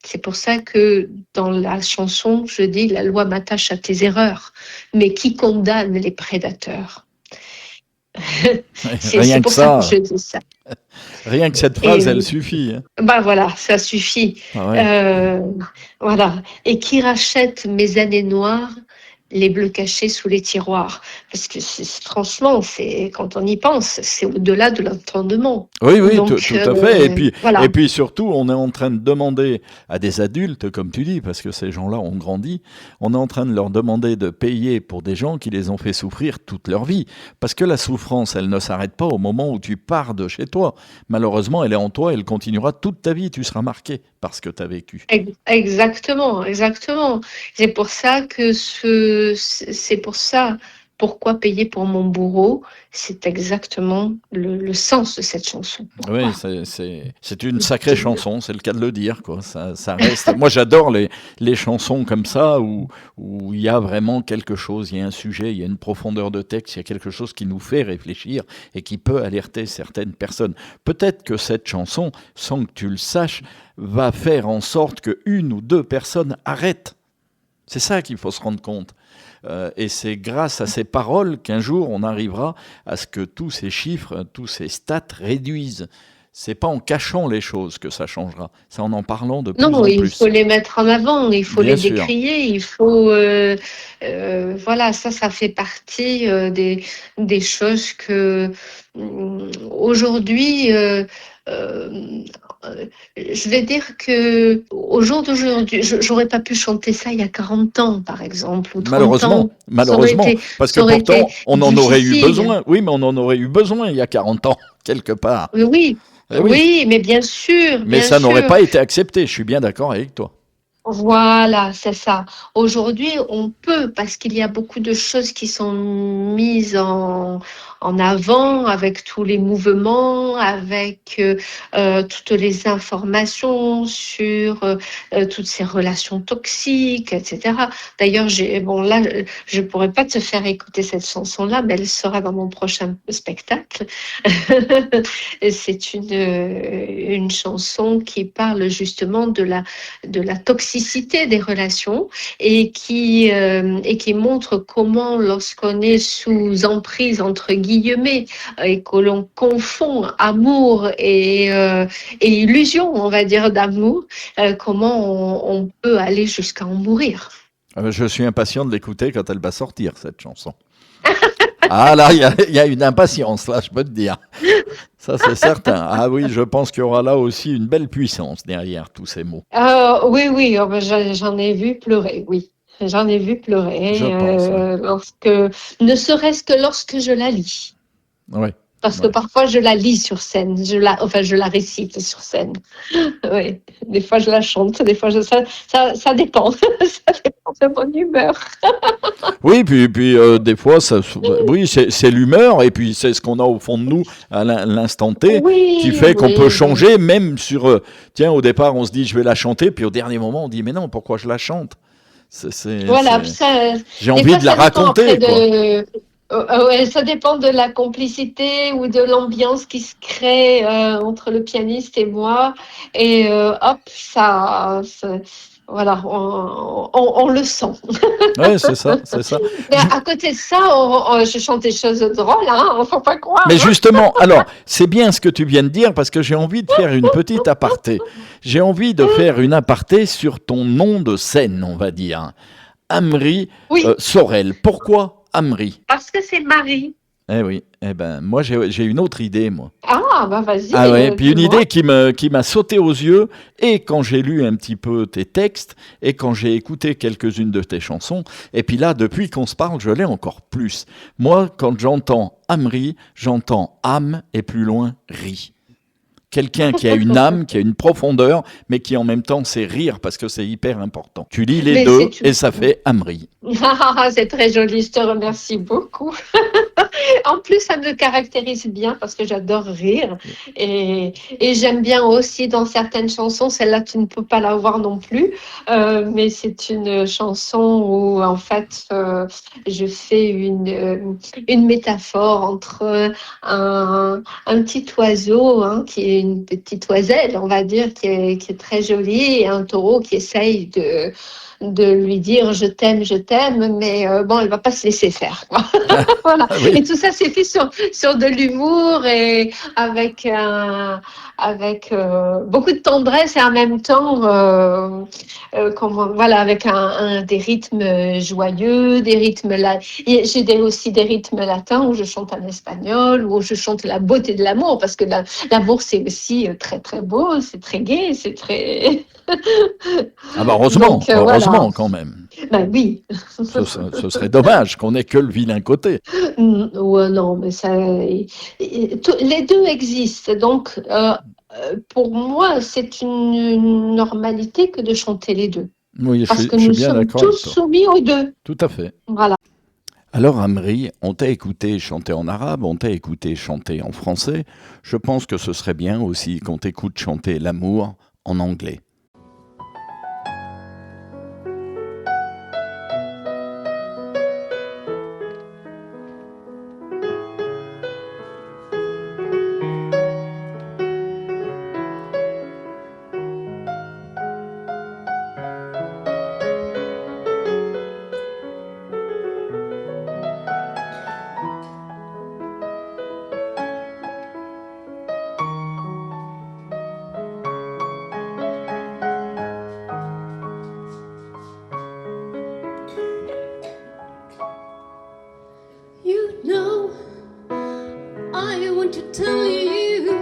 C'est pour ça que dans la chanson, je dis « La loi m'attache à tes erreurs », mais qui condamne les prédateurs. Rien pour que ça, que je dis ça. Rien que cette phrase, elle suffit. Ben voilà, ça suffit. Voilà. Et qui rachète mes années noires, les bleus cachés sous les tiroirs. Parce que franchement, quand on y pense, c'est au-delà de l'entendement. Oui, donc, tout à fait. Et puis surtout, on est en train de demander à des adultes, comme tu dis, parce que ces gens-là ont grandi, on est en train de leur demander de payer pour des gens qui les ont fait souffrir toute leur vie. Parce que la souffrance, elle ne s'arrête pas au moment où tu pars de chez toi. Malheureusement, elle est en toi, elle continuera toute ta vie. Tu seras marqué par ce que tu as vécu. Exactement. C'est pour ça que pourquoi payer pour mon bourreau, c'est exactement le sens de cette chanson. Oui, c'est une sacrée chanson, c'est le cas de le dire, quoi. Ça reste. Moi, j'adore les chansons comme ça où il y a vraiment quelque chose, il y a un sujet, il y a une profondeur de texte, il y a quelque chose qui nous fait réfléchir et qui peut alerter certaines personnes. Peut-être que cette chanson, sans que tu le saches, va faire en sorte que 1 ou 2 personnes arrêtent. C'est ça qu'il faut se rendre compte. Et c'est grâce à ces paroles qu'un jour on arrivera à ce que tous ces chiffres, tous ces stats réduisent. C'est pas en cachant les choses que ça changera, c'est en parlant de plus en plus. Non, il faut les mettre en avant, il faut les décrier, il faut voilà, ça fait partie des choses que aujourd'hui. Je vais dire que au jour d'aujourd'hui, j'aurais pas pu chanter ça il y a 40 ans, par exemple, ou 30 ans. Malheureusement, parce que pourtant, on en aurait eu besoin. Oui, mais on en aurait eu besoin il y a 40 ans, quelque part. Oui, mais bien sûr. Mais ça n'aurait pas été accepté, je suis bien d'accord avec toi. Voilà, c'est ça. Aujourd'hui, on peut, parce qu'il y a beaucoup de choses qui sont mises en avant avec tous les mouvements, avec toutes les informations sur toutes ces relations toxiques, etc. D'ailleurs, là, je pourrais pas te faire écouter cette chanson-là, mais elle sera dans mon prochain spectacle. C'est une chanson qui parle justement de la toxicité des relations et qui montre comment, lorsqu'on est sous emprise entre guillemets et que l'on confond amour et illusion, on va dire, d'amour, comment on peut aller jusqu'à en mourir. Je suis impatient de l'écouter quand elle va sortir, cette chanson. Ah là, il y a une impatience, là, je peux te dire. Ça, c'est certain. Ah oui, je pense qu'il y aura là aussi une belle puissance derrière tous ces mots. Oui, j'en ai vu pleurer, oui. J'en ai vu pleurer, je pense, ne serait-ce que lorsque je la lis. Oui. Parce que Ouais. parfois, je la lis sur scène, je la récite sur scène. Oui, des fois, je la chante, des fois, ça dépend. Ça dépend de mon humeur. Oui, puis des fois, oui, c'est l'humeur et puis c'est ce qu'on a au fond de nous à l'instant T qui Oui, fait qu'on peut oui, oui. changer, même sur. Tiens, au départ, on se dit je vais la chanter, puis au dernier moment, on dit mais non, pourquoi je la chante? Voilà, ça, J'ai des envie fois, de la ça dépend après raconter, quoi. ouais, ça dépend de la complicité ou de l'ambiance qui se crée entre le pianiste et moi. Et hop, voilà, on le sent. Ouais, c'est ça, c'est ça. Mais à côté de ça, je chante des choses drôles, hein, faut pas croire. Mais justement, alors, c'est bien ce que tu viens de dire parce que j'ai envie de faire une petite aparté. J'ai envie de faire une aparté sur ton nom de scène, on va dire. Amri Oui, Sorel. Pourquoi Amri? parce que c'est Marie. Eh oui, eh ben, moi j'ai une autre idée, moi. Ah, bah vas-y, Ah ouais, puis une dis-moi. idée qui m'a sauté aux yeux, et quand j'ai lu un petit peu tes textes, et quand j'ai écouté quelques-unes de tes chansons, et puis là, depuis qu'on se parle, je l'ai encore plus. Moi, quand j'entends Amri, j'entends âme, et plus loin, ri. Quelqu'un qui a une âme, qui a une profondeur, mais qui en même temps sait rire, parce que c'est hyper important. Tu lis les Mais deux, c'est et ça fait Amri. c'est très joli, je te remercie beaucoup. En plus, ça me caractérise bien parce que j'adore rire et j'aime bien aussi dans certaines chansons, celle-là tu ne peux pas la voir non plus, mais c'est une chanson où en fait je fais une métaphore entre un petit oiseau hein, qui est une petite oiselle, on va dire, qui est très jolie et un taureau qui essaye de lui dire je t'aime, mais bon, elle va pas se laisser faire, quoi. Voilà. Ah oui, Et tout ça, c'est fait sur de l'humour et avec beaucoup de tendresse et en même temps, voilà, avec des rythmes joyeux, des rythmes là. J'ai aussi des rythmes latins où je chante en espagnol, où je chante la beauté de l'amour, parce que l'amour, c'est aussi très, très beau, c'est très gai, c'est très. ah bah Donc, voilà. heureusement quand même. Ben oui. Ce serait dommage qu'on ait que le vilain côté. Ouais, non, mais ça, les deux existent. Donc, pour moi, c'est une normalité que de chanter les deux. Oui, Parce que je suis nous bien sommes d'accord avec tous toi. soumis aux deux. Tout à fait. Voilà. Alors, Amri, on t'a écouté chanter en arabe, on t'a écouté chanter en français. Je pense que ce serait bien aussi qu'on t'écoute chanter l'amour en anglais. You know, I want to tell you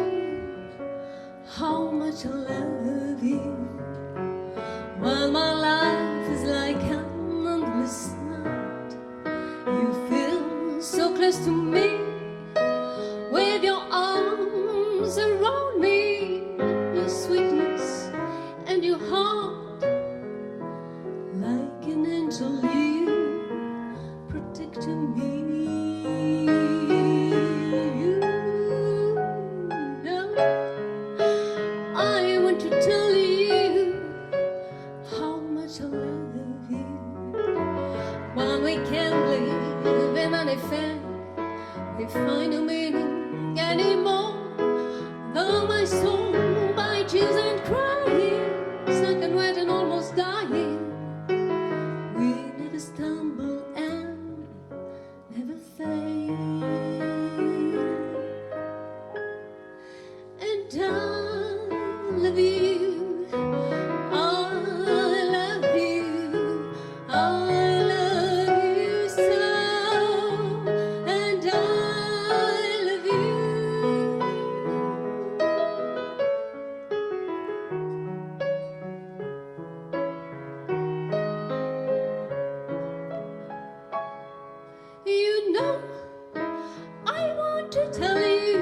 how much I love you. While my life is like an endless night, you feel so close to me with your arms around me, your sweetness and your heart like an angel you protecting me. You know, I want to tell you how much I love you. While we can't live in anything, we find no meaning anymore. Though my soul by tears and crying, stuck and wet and almost dying, we never stumble and never fail. And I love you, I love you, I love you so, and I love you. You know, I want to tell you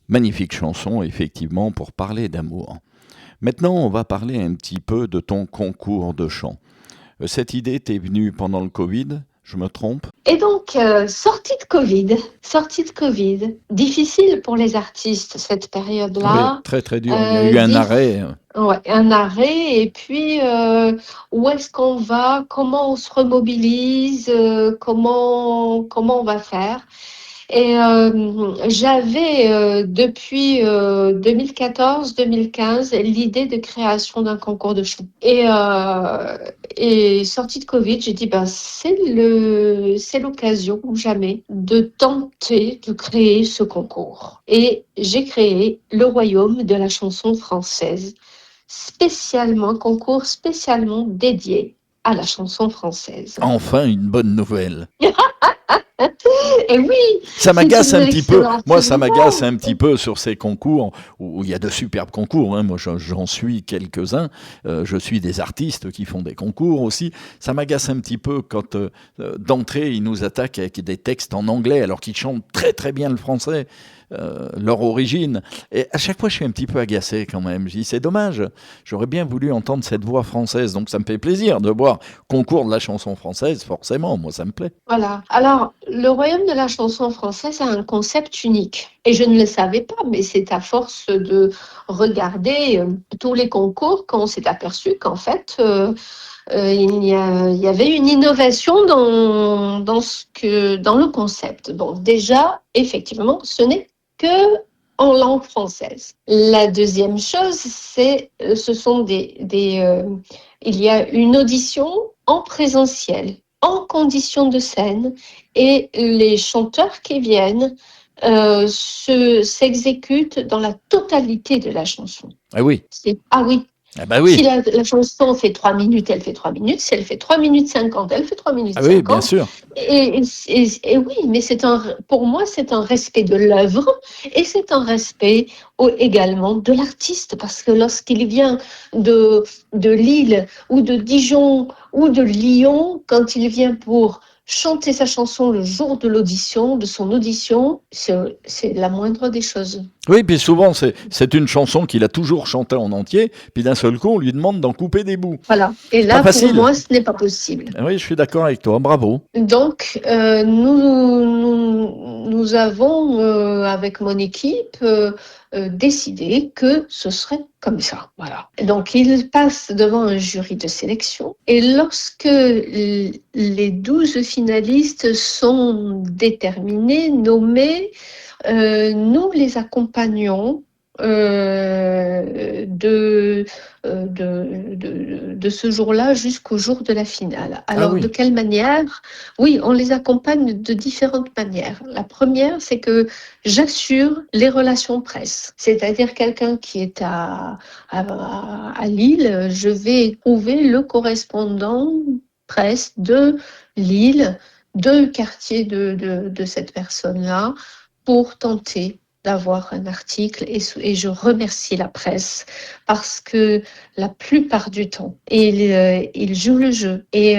Magnifique chanson, effectivement, pour parler d'amour. Maintenant, on va parler un petit peu de ton concours de chant. Cette idée t'est venue pendant le Covid, je me trompe? Et donc, sortie de Covid, difficile pour les artistes cette Oui, période-là. très très dur. Il y a eu un arrêt. Ouais, un arrêt. Et puis, où est-ce qu'on va? Comment on se remobilise? Comment on va faire? Et j'avais depuis 2014-2015 l'idée de création d'un concours de chant. Et sortie de Covid, j'ai dit ben c'est l'occasion ou jamais de tenter de créer ce concours. Et j'ai créé le Royaume de la chanson française, concours spécialement dédié à la chanson française. Enfin, une bonne nouvelle. Et oui, Ça m'agace c'est une un petit peu. excellente Moi, ça m'agace un nouvelle. petit peu sur ces concours où il y a de superbes concours. Hein. Moi, j'en suis quelques-uns. Je suis des artistes qui font des concours aussi. Ça m'agace un petit peu quand d'entrée, ils nous attaquent avec des textes en anglais alors qu'ils chantent très très bien le français. Leur origine. Et à chaque fois, je suis un petit peu agacé quand même. Je dis, c'est dommage. J'aurais bien voulu entendre cette voix française. Donc, ça me fait plaisir de voir concours de la chanson française. Forcément, moi, ça me plaît. Voilà. Alors, le Royaume de la chanson française a un concept unique. Et je ne le savais pas, mais c'est à force de regarder tous les concours qu'on s'est aperçu qu'en fait, il y avait une innovation dans le concept. Donc, déjà, effectivement, ce n'est que en langue française. La deuxième chose, il y a une audition en présentiel, en conditions de scène, et les chanteurs qui viennent s'exécutent dans la totalité de la chanson. Ah oui. Ah oui. Ah bah oui. Si la chanson fait 3 minutes, elle fait 3 minutes. Si elle fait 3 minutes 50, elle fait 3 minutes Ah oui, bien 50. sûr. Et oui, mais pour moi, c'est un respect de l'œuvre et c'est un respect également de l'artiste. Parce que lorsqu'il vient de Lille ou de Dijon ou de Lyon, quand il vient pour chanter sa chanson le jour de son audition, c'est la moindre des choses. Oui, puis souvent, c'est une chanson qu'il a toujours chantée en entier, puis d'un seul coup, on lui demande d'en couper des bouts. Voilà. Et C'est là, pas facile. pour moi, ce n'est pas possible. Oui, je suis d'accord avec toi, bravo. Donc, nous avons, avec mon équipe, décidé que ce serait comme ça. Voilà. Donc, il passe devant un jury de sélection. Et lorsque les 12 finalistes sont déterminés, nommés, nous les accompagnons de ce jour-là jusqu'au jour de la finale. Alors, oui. de quelle manière? Oui, on les accompagne de différentes manières. La première, c'est que j'assure les relations presse. C'est-à-dire quelqu'un qui est à Lille, je vais trouver le correspondant presse de Lille, de quartier de cette personne-là, pour tenter d'avoir un article et je remercie la presse parce que la plupart du temps, ils jouent le jeu et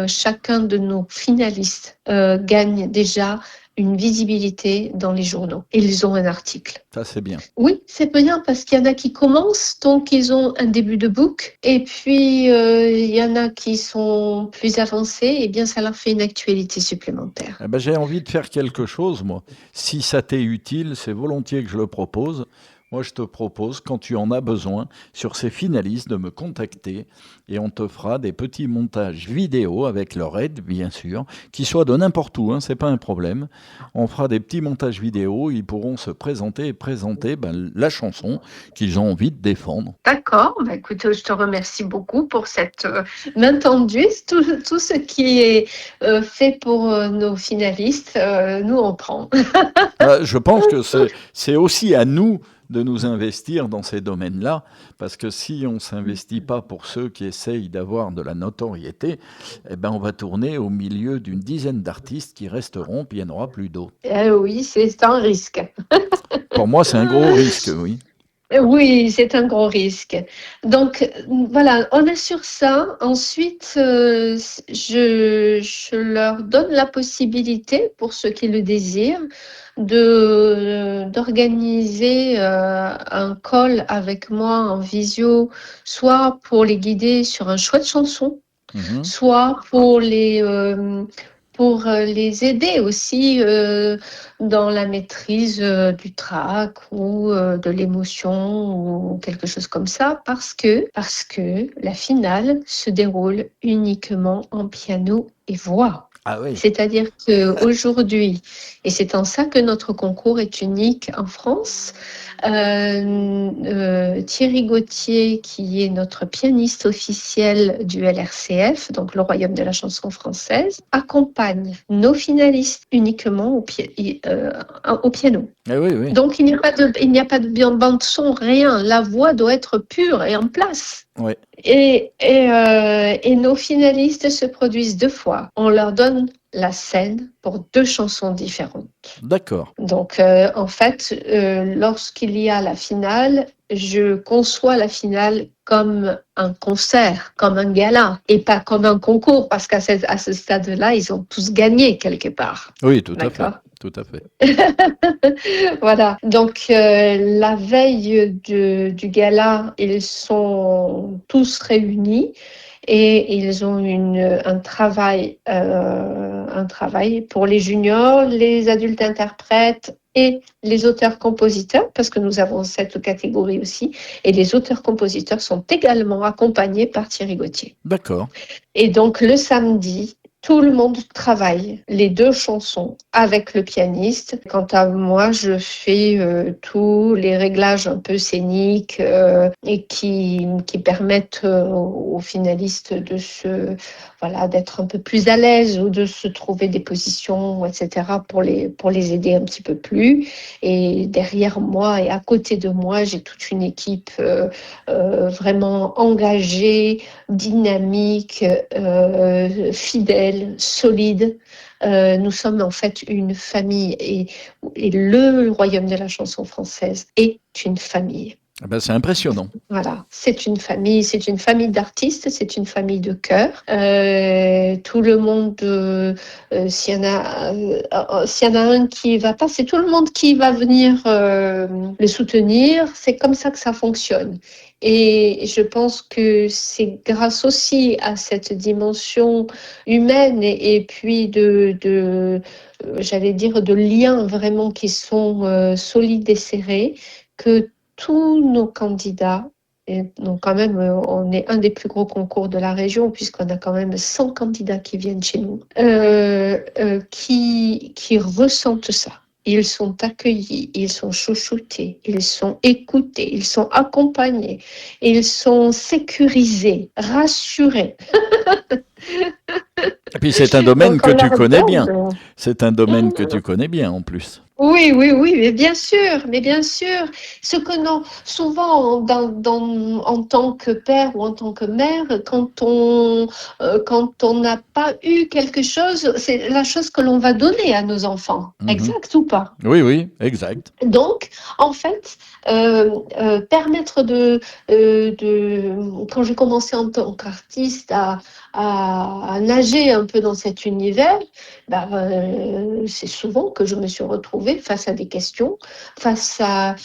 chacun de nos finalistes gagne déjà une visibilité dans les journaux. Ils ont un article. Ça, c'est bien. Oui, c'est bien parce qu'il y en a qui commencent, donc ils ont un début de book. Et puis, il y en a qui sont plus avancés, et bien ça leur fait une actualité supplémentaire. Eh ben, j'ai envie de faire quelque chose, moi. Si ça t'est utile, c'est volontiers que je le propose. Moi, je te propose, quand tu en as besoin, sur ces finalistes, de me contacter et on te fera des petits montages vidéo avec leur aide, bien sûr, qui soient de n'importe où, hein, c'est pas un problème. On fera des petits montages vidéo, ils pourront se présenter et présenter la chanson qu'ils ont envie de défendre. D'accord, écoute, je te remercie beaucoup pour cette main tendue. Tout ce qui est fait pour nos finalistes, nous on prend. Je pense que c'est aussi à nous de nous investir dans ces domaines-là, parce que si on ne s'investit pas pour ceux qui essayent d'avoir de la notoriété, eh ben on va tourner au milieu d'une dizaine d'artistes qui resteront, puis il n'y en aura plus d'autres. Oui, c'est un risque. Pour moi, c'est un gros risque, oui. Oui, c'est un gros risque. Donc voilà, on assure ça. Ensuite, je leur donne la possibilité, pour ceux qui le désirent, d'organiser un call avec moi en visio, soit pour les guider sur un choix de chanson, Mhm. soit pour les aider aussi dans la maîtrise du trac ou de l'émotion ou quelque chose comme ça, parce que la finale se déroule uniquement en piano et voix. Ah oui. C'est-à-dire qu'aujourd'hui, et c'est en ça que notre concours est unique en France, Thierry Gauthier, qui est notre pianiste officiel du LRCF, donc le Royaume de la chanson française, accompagne nos finalistes uniquement au piano. Ah oui, oui. Donc il n'y a pas de bande son, rien. La voix doit être pure et en place. Oui. Et nos finalistes se produisent 2 fois. On leur donne la scène pour 2 chansons différentes. D'accord. Donc, en fait, lorsqu'il y a la finale, je conçois la finale comme un concert, comme un gala, et pas comme un concours, parce qu'à ce stade-là, ils ont tous gagné quelque part. Oui, tout à fait. D'accord. Tout à fait. Voilà. Donc, la veille du gala, ils sont tous réunis et ils ont un travail pour les juniors, les adultes interprètes et les auteurs-compositeurs, parce que nous avons cette catégorie aussi. Et les auteurs-compositeurs sont également accompagnés par Thierry Gauthier. D'accord. Et donc, le samedi, tout le monde travaille les 2 chansons avec le pianiste. Quant à moi, je fais tous les réglages un peu scéniques et qui permettent aux finalistes d'être un peu plus à l'aise ou de se trouver des positions, etc., pour les aider un petit peu plus. Et derrière moi et à côté de moi, j'ai toute une équipe vraiment engagée, dynamique, fidèle, solide. Nous sommes en fait une famille et le Royaume de la chanson française est une famille. Ah ben, c'est impressionnant. Voilà, c'est une famille d'artistes, c'est une famille de cœur. Tout le monde, s'il y en a un qui va pas, c'est tout le monde qui va venir le soutenir. C'est comme ça que ça fonctionne. Et je pense que c'est grâce aussi à cette dimension humaine et puis j'allais dire, de liens vraiment qui sont solides et serrés que tous nos candidats, et donc quand même, on est un des plus gros concours de la région, puisqu'on a quand même 100 candidats qui viennent chez nous, qui ressentent ça. Ils sont accueillis, ils sont chouchoutés, ils sont écoutés, ils sont accompagnés, ils sont sécurisés, rassurés. Et puis c'est un domaine Donc, que on tu leur connais bien. donne. C'est un domaine que tu connais bien en plus. Oui, mais bien sûr, Ce que non, souvent, en tant que père ou en tant que mère, quand on n'a pas eu quelque chose, c'est la chose que l'on va donner à nos enfants. Mhm. Exact ou pas? Oui, oui, exact. Donc, en fait, permettre quand j'ai commencé en tant qu'artiste à nager un peu dans cet univers, c'est souvent que je me suis retrouvée face à des questions, face à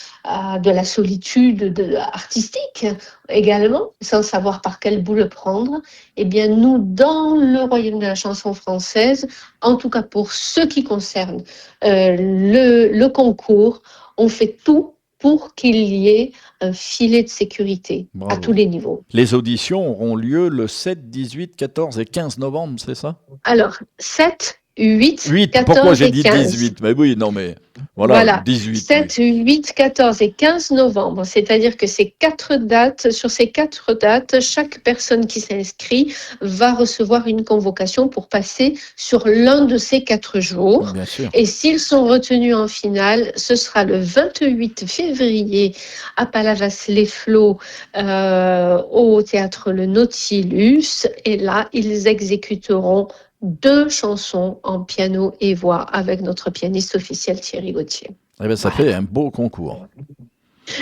de la solitude artistique également, sans savoir par quel bout le prendre. Eh bien, nous, dans le Royaume de la chanson française, en tout cas pour ce qui concerne le concours, on fait tout pour qu'il y ait un filet de sécurité Bravo. à tous les niveaux. Les auditions auront lieu le 7, 18, 14 et 15 novembre, c'est ça? Alors, 7, 8, 8, 14 pourquoi j'ai et dit 15. 18? Mais oui, non mais voilà, 18. 7, 8, 14 et 15 novembre. C'est-à-dire que sur ces 4 dates, chaque personne qui s'inscrit va recevoir une convocation pour passer sur l'un de ces 4 jours. Bien sûr. Et s'ils sont retenus en finale, ce sera le 28 février à Palavas-les-Flots au théâtre Le Nautilus. Et là, ils exécuteront 2 chansons en piano et voix avec notre pianiste officiel Thierry Gauthier. Eh bien, ça fait un beau concours.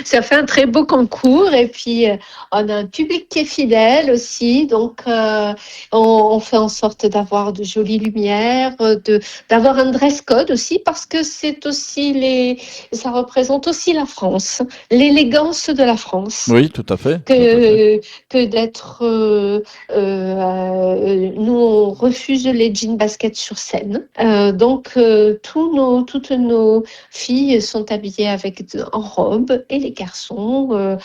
Ça fait un très beau concours et puis on a un public qui est fidèle aussi, donc on fait en sorte d'avoir de jolies lumières, d'avoir un dress code aussi parce que c'est aussi ça représente aussi la France, l'élégance de la France. Oui, tout à fait. Tout à Que, fait. que d'être. Nous, on refuse les jeans baskets sur scène. Donc, toutes nos filles sont habillées en robe et les garçons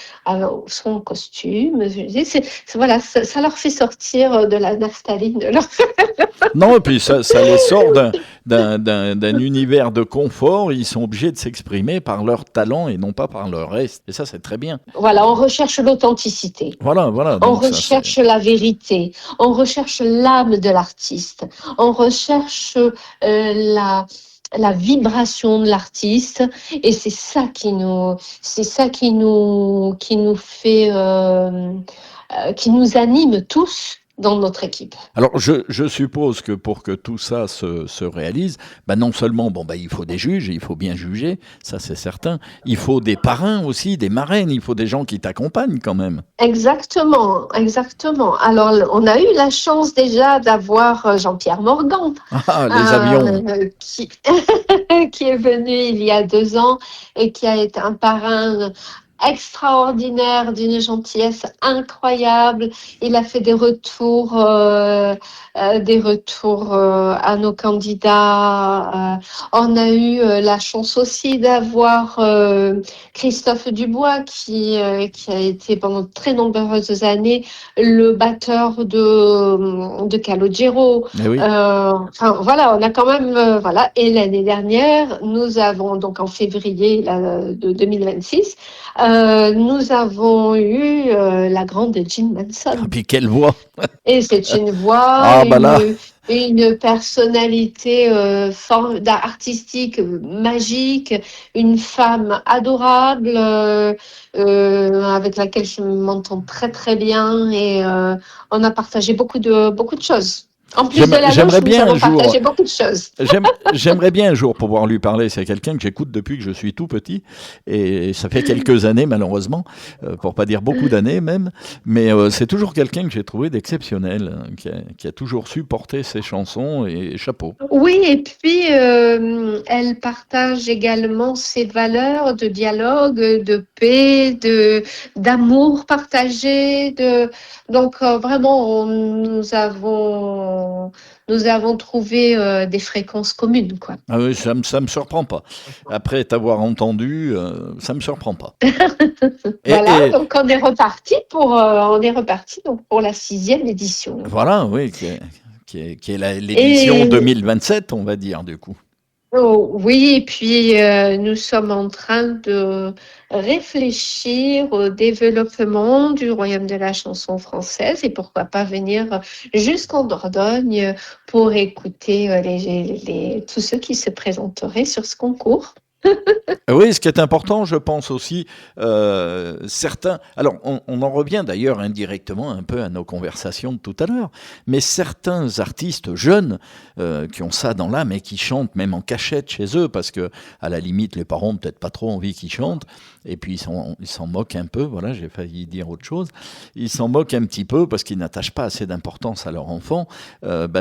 sont en costume. Voilà, ça leur fait sortir de la naphtaline. Non, et puis ça les sort d'un univers de confort. Ils sont obligés de s'exprimer par leur talent et non pas par leur reste. Et ça, c'est très bien. Voilà, on recherche l'authenticité. Voilà. On Donc recherche la vérité. On recherche l'âme de l'artiste. On recherche la vibration de l'artiste. Et c'est ça qui nous fait, qui nous anime tous dans notre équipe. Alors, je suppose que pour que tout ça se réalise, non seulement il faut des juges, il faut bien juger, ça c'est certain, il faut des parrains aussi, des marraines, il faut des gens qui t'accompagnent quand même. Exactement. Alors, on a eu la chance déjà d'avoir Jean-Pierre Morgan. Ah, les avions. Qui est venu il y a 2 ans et qui a été un parrain extraordinaire, d'une gentillesse incroyable. Il a fait des retours à nos candidats. On a eu la chance aussi d'avoir Christophe Dubois qui a été pendant très nombreuses années le batteur de Calogero. Oui. Voilà, on a quand même voilà. Et l'année dernière, nous avons donc en février de 2026. Nous avons eu la grande Jim Manson. Ah, puis quelle voix! Et c'est une voix, une personnalité artistique magique, une femme adorable avec laquelle je m'entends très très bien et on a partagé beaucoup de choses. En plus de la loge, nous avons partagé beaucoup de choses. J'aimerais bien un jour pouvoir lui parler. C'est quelqu'un que j'écoute depuis que je suis tout petit. Et ça fait quelques années, malheureusement, pour pas dire beaucoup d'années même. Mais c'est toujours quelqu'un que j'ai trouvé d'exceptionnel, qui a toujours su porter ses chansons et chapeau. Oui, et puis elle partage également ses valeurs de dialogue, de paix, d'amour partagé. Donc vraiment, nous avons trouvé des fréquences communes, quoi. Ah oui, ça me surprend pas. Après t'avoir entendu, ça me surprend pas. Voilà, donc on est reparti pour donc pour la 6e édition. Voilà, oui, qui est l'édition 2027, on va dire, du coup. Oh, oui, et puis nous sommes en train de réfléchir au développement du Royaume de la chanson française et pourquoi pas venir jusqu'en Dordogne pour écouter tous ceux qui se présenteraient sur ce concours. Oui, ce qui est important, je pense aussi, certains... Alors, on en revient d'ailleurs indirectement un peu à nos conversations de tout à l'heure, mais certains artistes jeunes qui ont ça dans l'âme et qui chantent même en cachette chez eux, parce que à la limite, les parents n'ont peut-être pas trop envie qu'ils chantent, et puis ils s'en moquent un peu, voilà, j'ai failli dire autre chose, ils s'en moquent un petit peu parce qu'ils n'attachent pas assez d'importance à leur enfant.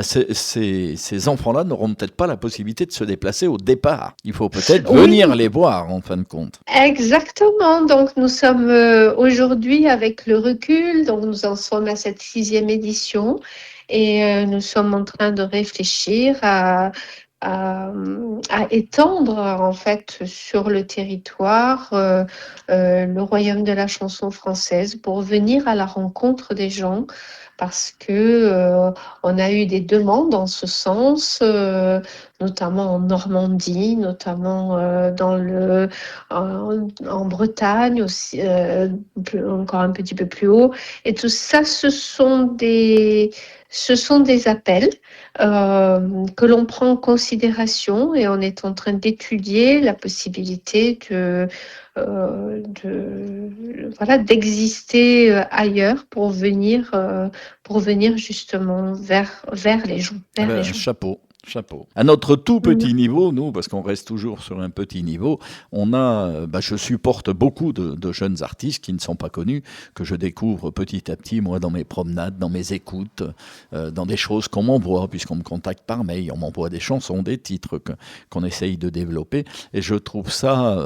Ces enfants-là n'auront peut-être pas la possibilité de se déplacer au départ. Il faut peut-être venir les voir, en fin de compte. Exactement. Donc, nous sommes aujourd'hui, avec le recul, donc nous en sommes à cette 6e édition et nous sommes en train de réfléchir à étendre, en fait, sur le territoire le royaume de la chanson française pour venir à la rencontre des gens. Parce que on a eu des demandes en ce sens, notamment en Normandie, notamment en Bretagne aussi, encore un petit peu plus haut. Et tout ça, ce sont des appels que l'on prend en considération et on est en train d'étudier la possibilité d'exister ailleurs pour venir justement vers les gens. Chapeau. Chapeau. À notre tout petit niveau, nous, parce qu'on reste toujours sur un petit niveau, on a, je supporte beaucoup de jeunes artistes qui ne sont pas connus, que je découvre petit à petit, moi, dans mes promenades, dans mes écoutes, dans des choses qu'on m'envoie, puisqu'on me contacte par mail, on m'envoie des chansons, des titres qu'on essaye de développer. Et je trouve ça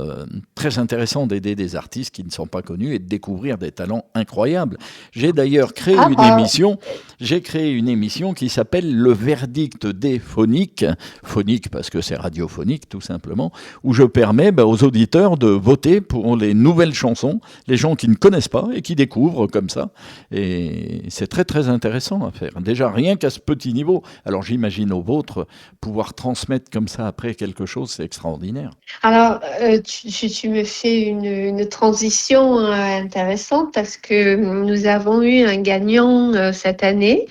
très intéressant d'aider des artistes qui ne sont pas connus et de découvrir des talents incroyables. J'ai d'ailleurs créé une émission qui s'appelle Le Verdict des Phoniques, phonique parce que c'est radiophonique tout simplement, où je permets aux auditeurs de voter pour les nouvelles chansons, les gens qui ne connaissent pas et qui découvrent comme ça. Et c'est très très intéressant à faire. Déjà rien qu'à ce petit niveau. Alors j'imagine au vôtre, pouvoir transmettre comme ça après quelque chose, c'est extraordinaire. Alors, tu me fais une transition intéressante parce que nous avons eu un gagnant cette année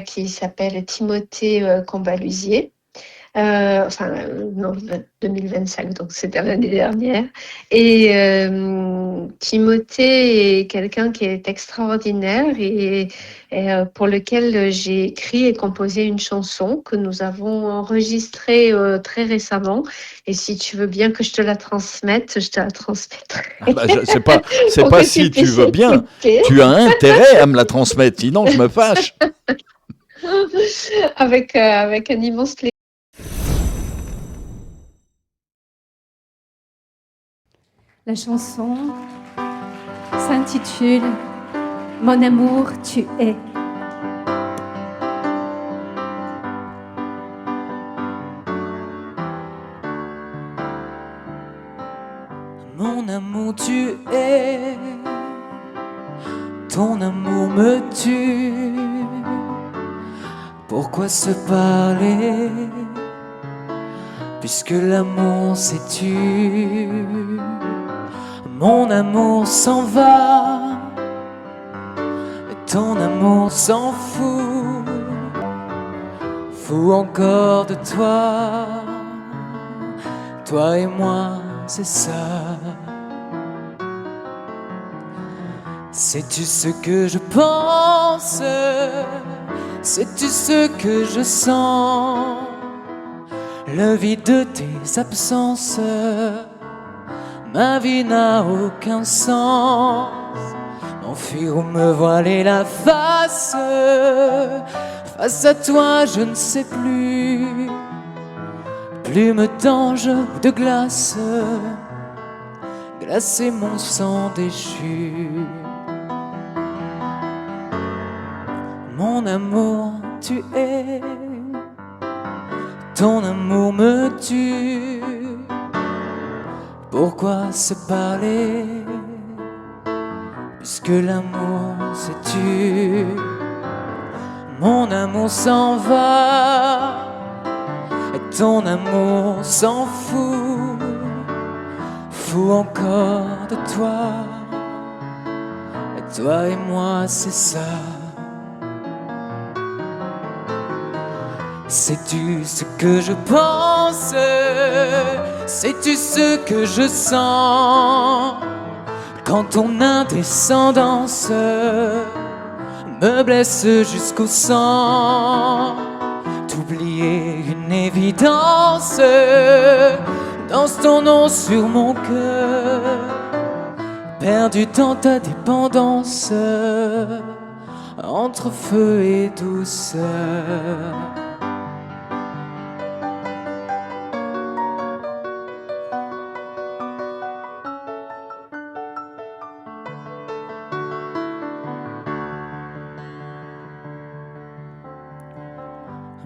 qui s'appelle Timothée Combalusier. Non, 2025, donc c'était l'année dernière. Et Timothée est quelqu'un qui est extraordinaire et pour lequel j'ai écrit et composé une chanson que nous avons enregistrée très récemment. Et si tu veux bien que je te la transmette, je te la transmettrai. C'est pas si tu veux bien. Tu as intérêt à me la transmettre, sinon je me fâche. Avec un immense plaisir. La chanson s'intitule « Mon amour, tu es ». Mon amour, tu es, ton amour me tue. Pourquoi se parler, puisque l'amour c'est tu. Mon amour s'en va, ton amour s'en fout. Fou encore de toi, toi et moi, c'est ça. Sais-tu ce que je pense? Sais-tu ce que je sens? Le vide de tes absences, ma vie n'a aucun sens. M'enfuir ou me voiler la face, face à toi je ne sais plus. Plume d'ange ou de glace, glacer mon sang déchu. Mon amour, tu es, ton amour me tue. Pourquoi se parler, puisque l'amour c'est tu. Mon amour s'en va, et ton amour s'en fout. Fou encore de toi, et toi et moi c'est ça. Sais-tu ce que je pense? Sais-tu ce que je sens? Quand ton indescendance me blesse jusqu'au sang. T'oublier une évidence, danse ton nom sur mon cœur. Perdu dans ta dépendance, entre feu et douceur.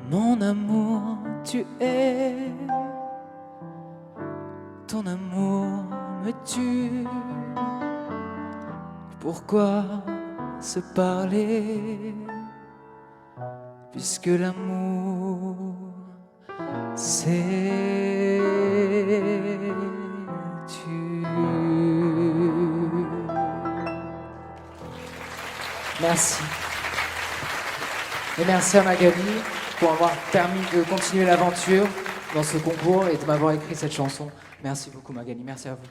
Mon amour, tu es, ton amour me tue. Pourquoi se parler, puisque l'amour c'est tu. Merci. Et merci à Magali pour avoir permis de continuer l'aventure dans ce concours et de m'avoir écrit cette chanson. Merci beaucoup Magali, merci à vous.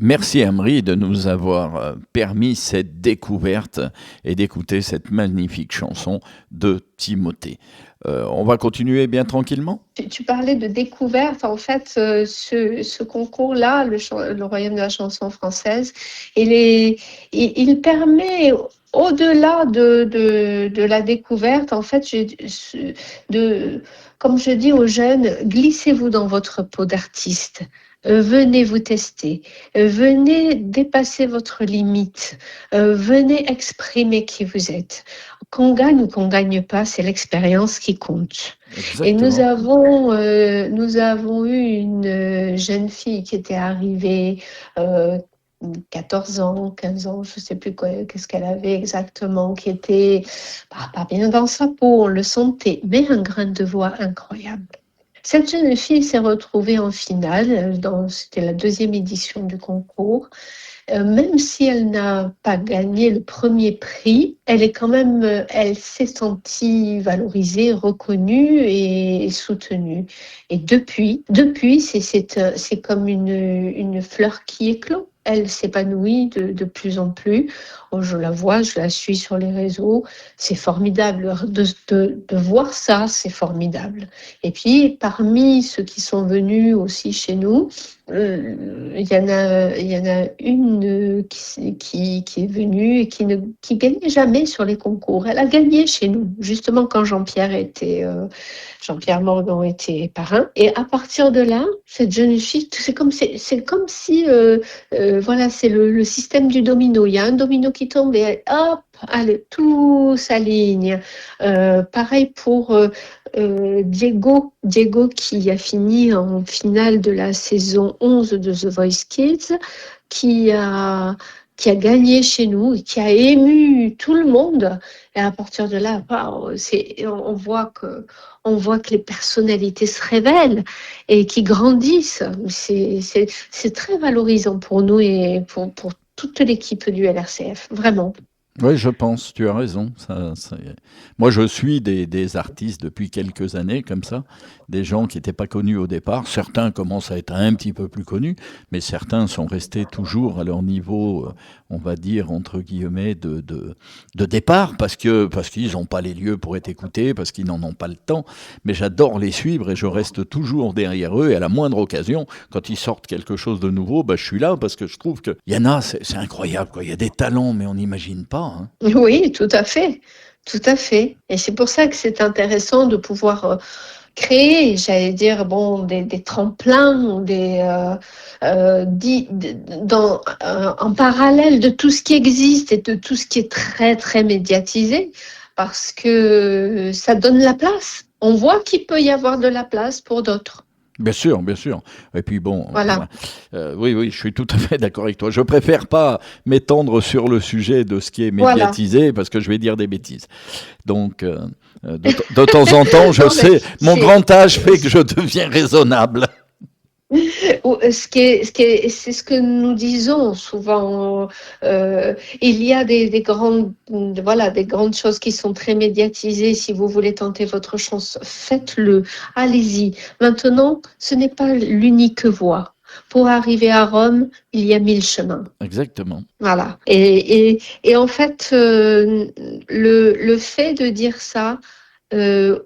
Merci Amri de nous avoir permis cette découverte et d'écouter cette magnifique chanson de Timothée. On va continuer bien tranquillement. Tu parlais de découverte. En fait, ce concours-là, le Royaume de la chanson française, il permet, au-delà de la découverte, en fait, comme je dis aux jeunes, glissez-vous dans votre peau d'artiste. Venez vous tester, venez dépasser votre limite, venez exprimer qui vous êtes. Qu'on gagne ou qu'on gagne pas, c'est l'expérience qui compte. Exactement. Et nous avons eu une jeune fille qui était arrivée 14 ans, 15 ans, je ne sais plus qu'est-ce qu'elle avait exactement, qui était pas bien dans sa peau, on le sentait, mais un grain de voix incroyable. Cette jeune fille s'est retrouvée en finale, c'était la 2e édition du concours. Même si elle n'a pas gagné le premier prix, elle s'est sentie valorisée, reconnue et soutenue. Et depuis, c'est comme une fleur qui éclot. Elle s'épanouit de plus en plus. Oh, je la vois, je la suis sur les réseaux. C'est formidable de voir ça, c'est formidable. Et puis, parmi ceux qui sont venus aussi chez nous, il y en a une qui est venue et qui gagnait jamais sur les concours. Elle a gagné chez nous, justement quand Jean-Pierre Morgan était parrain. Et à partir de là, cette jeune fille, c'est comme si voilà, c'est le système du domino. Il y a un domino qui tombe et hop, allez, tout s'aligne. Pareil pour Diego qui a fini en finale de la saison 11 de The Voice Kids, qui a gagné chez nous et qui a ému tout le monde. Et à partir de là, on voit que les personnalités se révèlent et qui grandissent. C'est très valorisant pour nous et pour toute l'équipe du LRCF, vraiment. Oui, je pense, tu as raison. Moi, je suis des artistes depuis quelques années, comme ça, des gens qui n'étaient pas connus au départ. Certains commencent à être un petit peu plus connus, mais certains sont restés toujours à leur niveau, on va dire, entre guillemets, de départ, parce qu'ils n'ont pas les lieux pour être écoutés, parce qu'ils n'en ont pas le temps. Mais j'adore les suivre et je reste toujours derrière eux. Et à la moindre occasion, quand ils sortent quelque chose de nouveau, je suis là, parce que je trouve qu'il y en a, c'est incroyable, quoi. Il y a des talents, mais on n'imagine pas. Hein. Oui, tout à fait. Tout à fait. Et c'est pour ça que c'est intéressant de pouvoir créer, j'allais dire, des tremplins, en parallèle de tout ce qui existe et de tout ce qui est très, très médiatisé, parce que ça donne la place. On voit qu'il peut y avoir de la place pour d'autres. Bien sûr, bien sûr. Et puis bon, voilà. Oui, je suis tout à fait d'accord avec toi. Je préfère pas m'étendre sur le sujet de ce qui est médiatisé parce que je vais dire des bêtises. Donc, de temps en temps, je sais, mon grand âge fait que je deviens raisonnable. C'est ce que nous disons souvent. Il y a des grandes choses qui sont très médiatisées. Si vous voulez tenter votre chance, faites-le. Allez-y. Maintenant, ce n'est pas l'unique voie. Pour arriver à Rome, il y a 1000 chemins. Exactement. Voilà. Et en fait, le fait de dire ça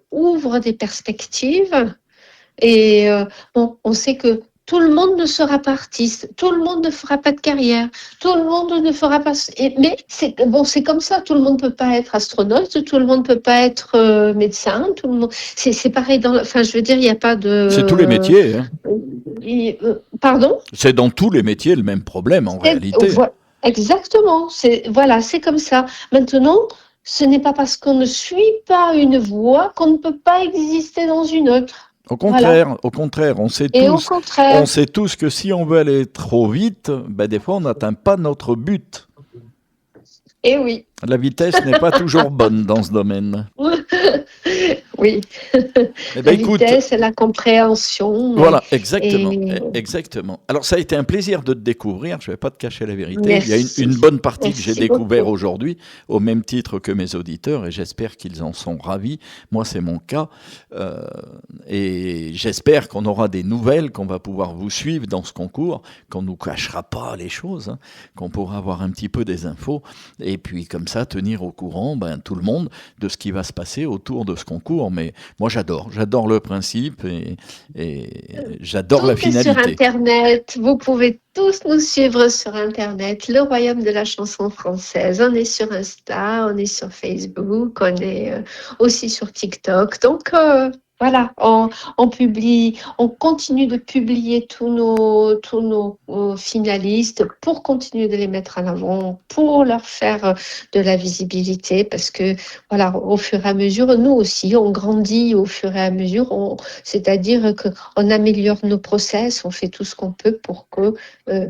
ouvre des perspectives. Et on sait que tout le monde ne sera pas artiste, tout le monde ne fera pas de carrière, tout le monde ne fera pas. Mais c'est comme ça. Tout le monde ne peut pas être astronaute, tout le monde ne peut pas être médecin. Tout le monde. C'est pareil. Je veux dire, il n'y a pas de. C'est tous les métiers. Hein. Pardon ? C'est dans tous les métiers le même problème en réalité. Exactement. C'est comme ça. Maintenant. Ce n'est pas parce qu'on ne suit pas une voie qu'on ne peut pas exister dans une autre. Au contraire, on sait tous que si on veut aller trop vite, des fois on n'atteint pas notre but. Et oui. La vitesse n'est pas toujours bonne dans ce domaine. Oui. Eh La ben, écoute, vitesse et la compréhension. voilà, exactement, Et exactement. Alors, ça a été un plaisir de te découvrir. Je vais pas te cacher la vérité. Il y a une merci. bonne partie que j'ai Merci découvert beaucoup. aujourd'hui, au même titre que mes auditeurs, et j'espère qu'ils en sont ravis. Moi, c'est mon cas. Euh, et j'espère qu'on aura des nouvelles, qu'on va pouvoir vous suivre dans ce concours, qu'on nous cachera pas les choses, hein, qu'on pourra avoir un petit peu des infos, et puis comme ça, tenir au courant tout le monde de ce qui va se passer autour de ce concours. Mais moi, j'adore le principe et j'adore Tout la est sur finalité. Internet. Vous pouvez tous nous suivre sur Internet. Le Royaume de la chanson française. On est sur Insta, on est sur Facebook, on est aussi sur TikTok. Donc, voilà, on publie, on continue de publier tous nos finalistes pour continuer de les mettre en avant, pour leur faire de la visibilité, parce que voilà, au fur et à mesure, nous aussi, on grandit au fur et à mesure, c'est-à-dire qu'on améliore nos process, on fait tout ce qu'on peut pour que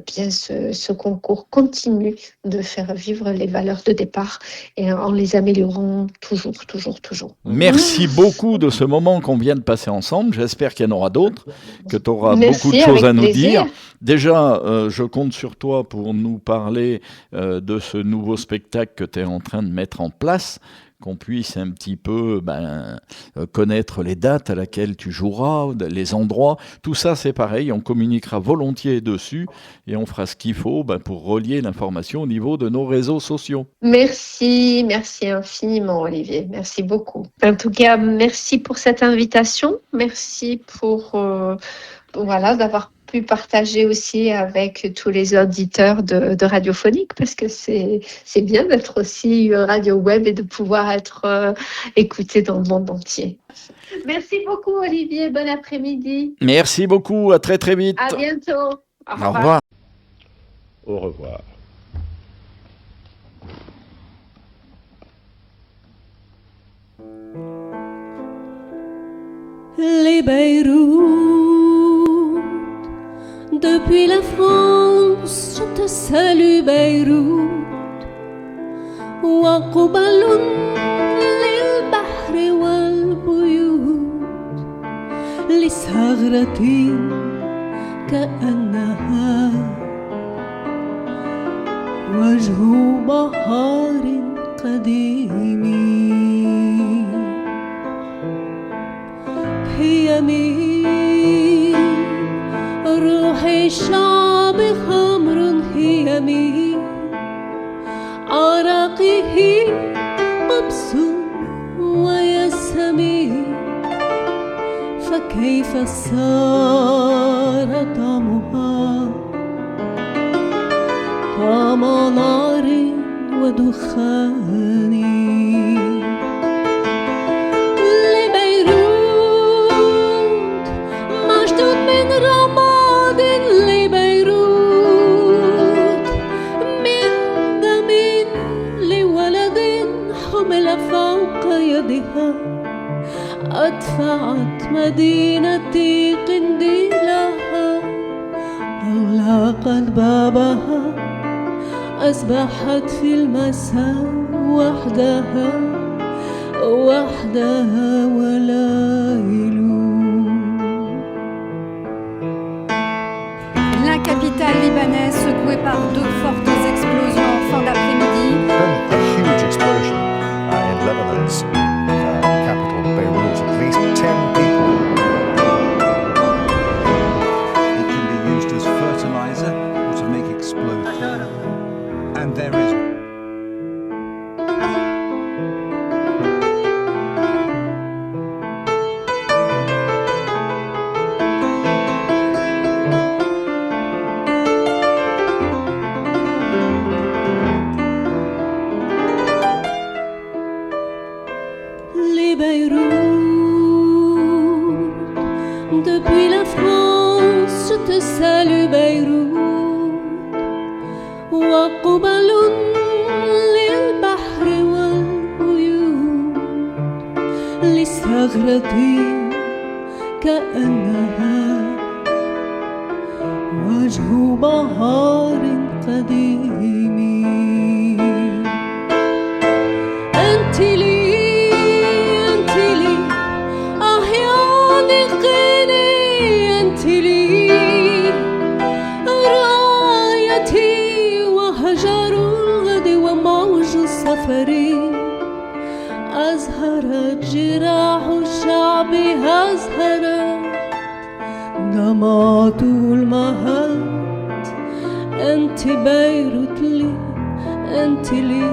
bien ce concours continue de faire vivre les valeurs de départ et en les améliorant toujours, toujours, toujours. Merci beaucoup de ce moment qu'on vient de passer ensemble. J'espère qu'il y en aura d'autres, que tu auras beaucoup de Merci, choses avec à nous plaisir. dire. Déjà, je compte sur toi pour nous parler de ce nouveau spectacle que tu es en train de mettre en place, qu'on puisse un petit peu connaître les dates à laquelle tu joueras, les endroits. Tout ça, c'est pareil, on communiquera volontiers dessus et on fera ce qu'il faut pour relier l'information au niveau de nos réseaux sociaux. Merci, merci infiniment, Olivier. Merci beaucoup. En tout cas, merci pour cette invitation. Merci pour voilà, d'avoir pu partager aussi avec tous les auditeurs de Radiophonique, parce que c'est bien d'être aussi radio web et de pouvoir être écouté dans le monde entier. Merci beaucoup, Olivier. Bon après-midi. Merci beaucoup, à très très vite. À bientôt. Au Au revoir. Au revoir. Les Beyrouth, depuis la France, je te salue Beyrouth. وقبل للبحر والبيوت لثغرتي كأنها وجه بحار قديم هي مين روحي شعب خمر هي مين عرقه قبس ويسمين فكيف صار طعمها طعم نار ودخان لبيروت مشدود من رماد لبيروت من دم لولد حمل فوق يدها أدفعت مدينتي قنديلها أغلقت بابها أصبحت في المساء وحدها وحدها ولا La capitale libanaise secouée par deux fortes explosions en fin d'après-midi. A huge explosion in Lebanon's capital, Beirut. At least 10 people. It can be used as fertilizer or to make explode. And there is Les Beyrouth, depuis la France, je te salue Beyrouth. وقبل للبحر والبيوت لثغرتي كأنها وجه بحار قديم أنت لي انحرقت ضمعت والمهات انت بيروت لي انت لي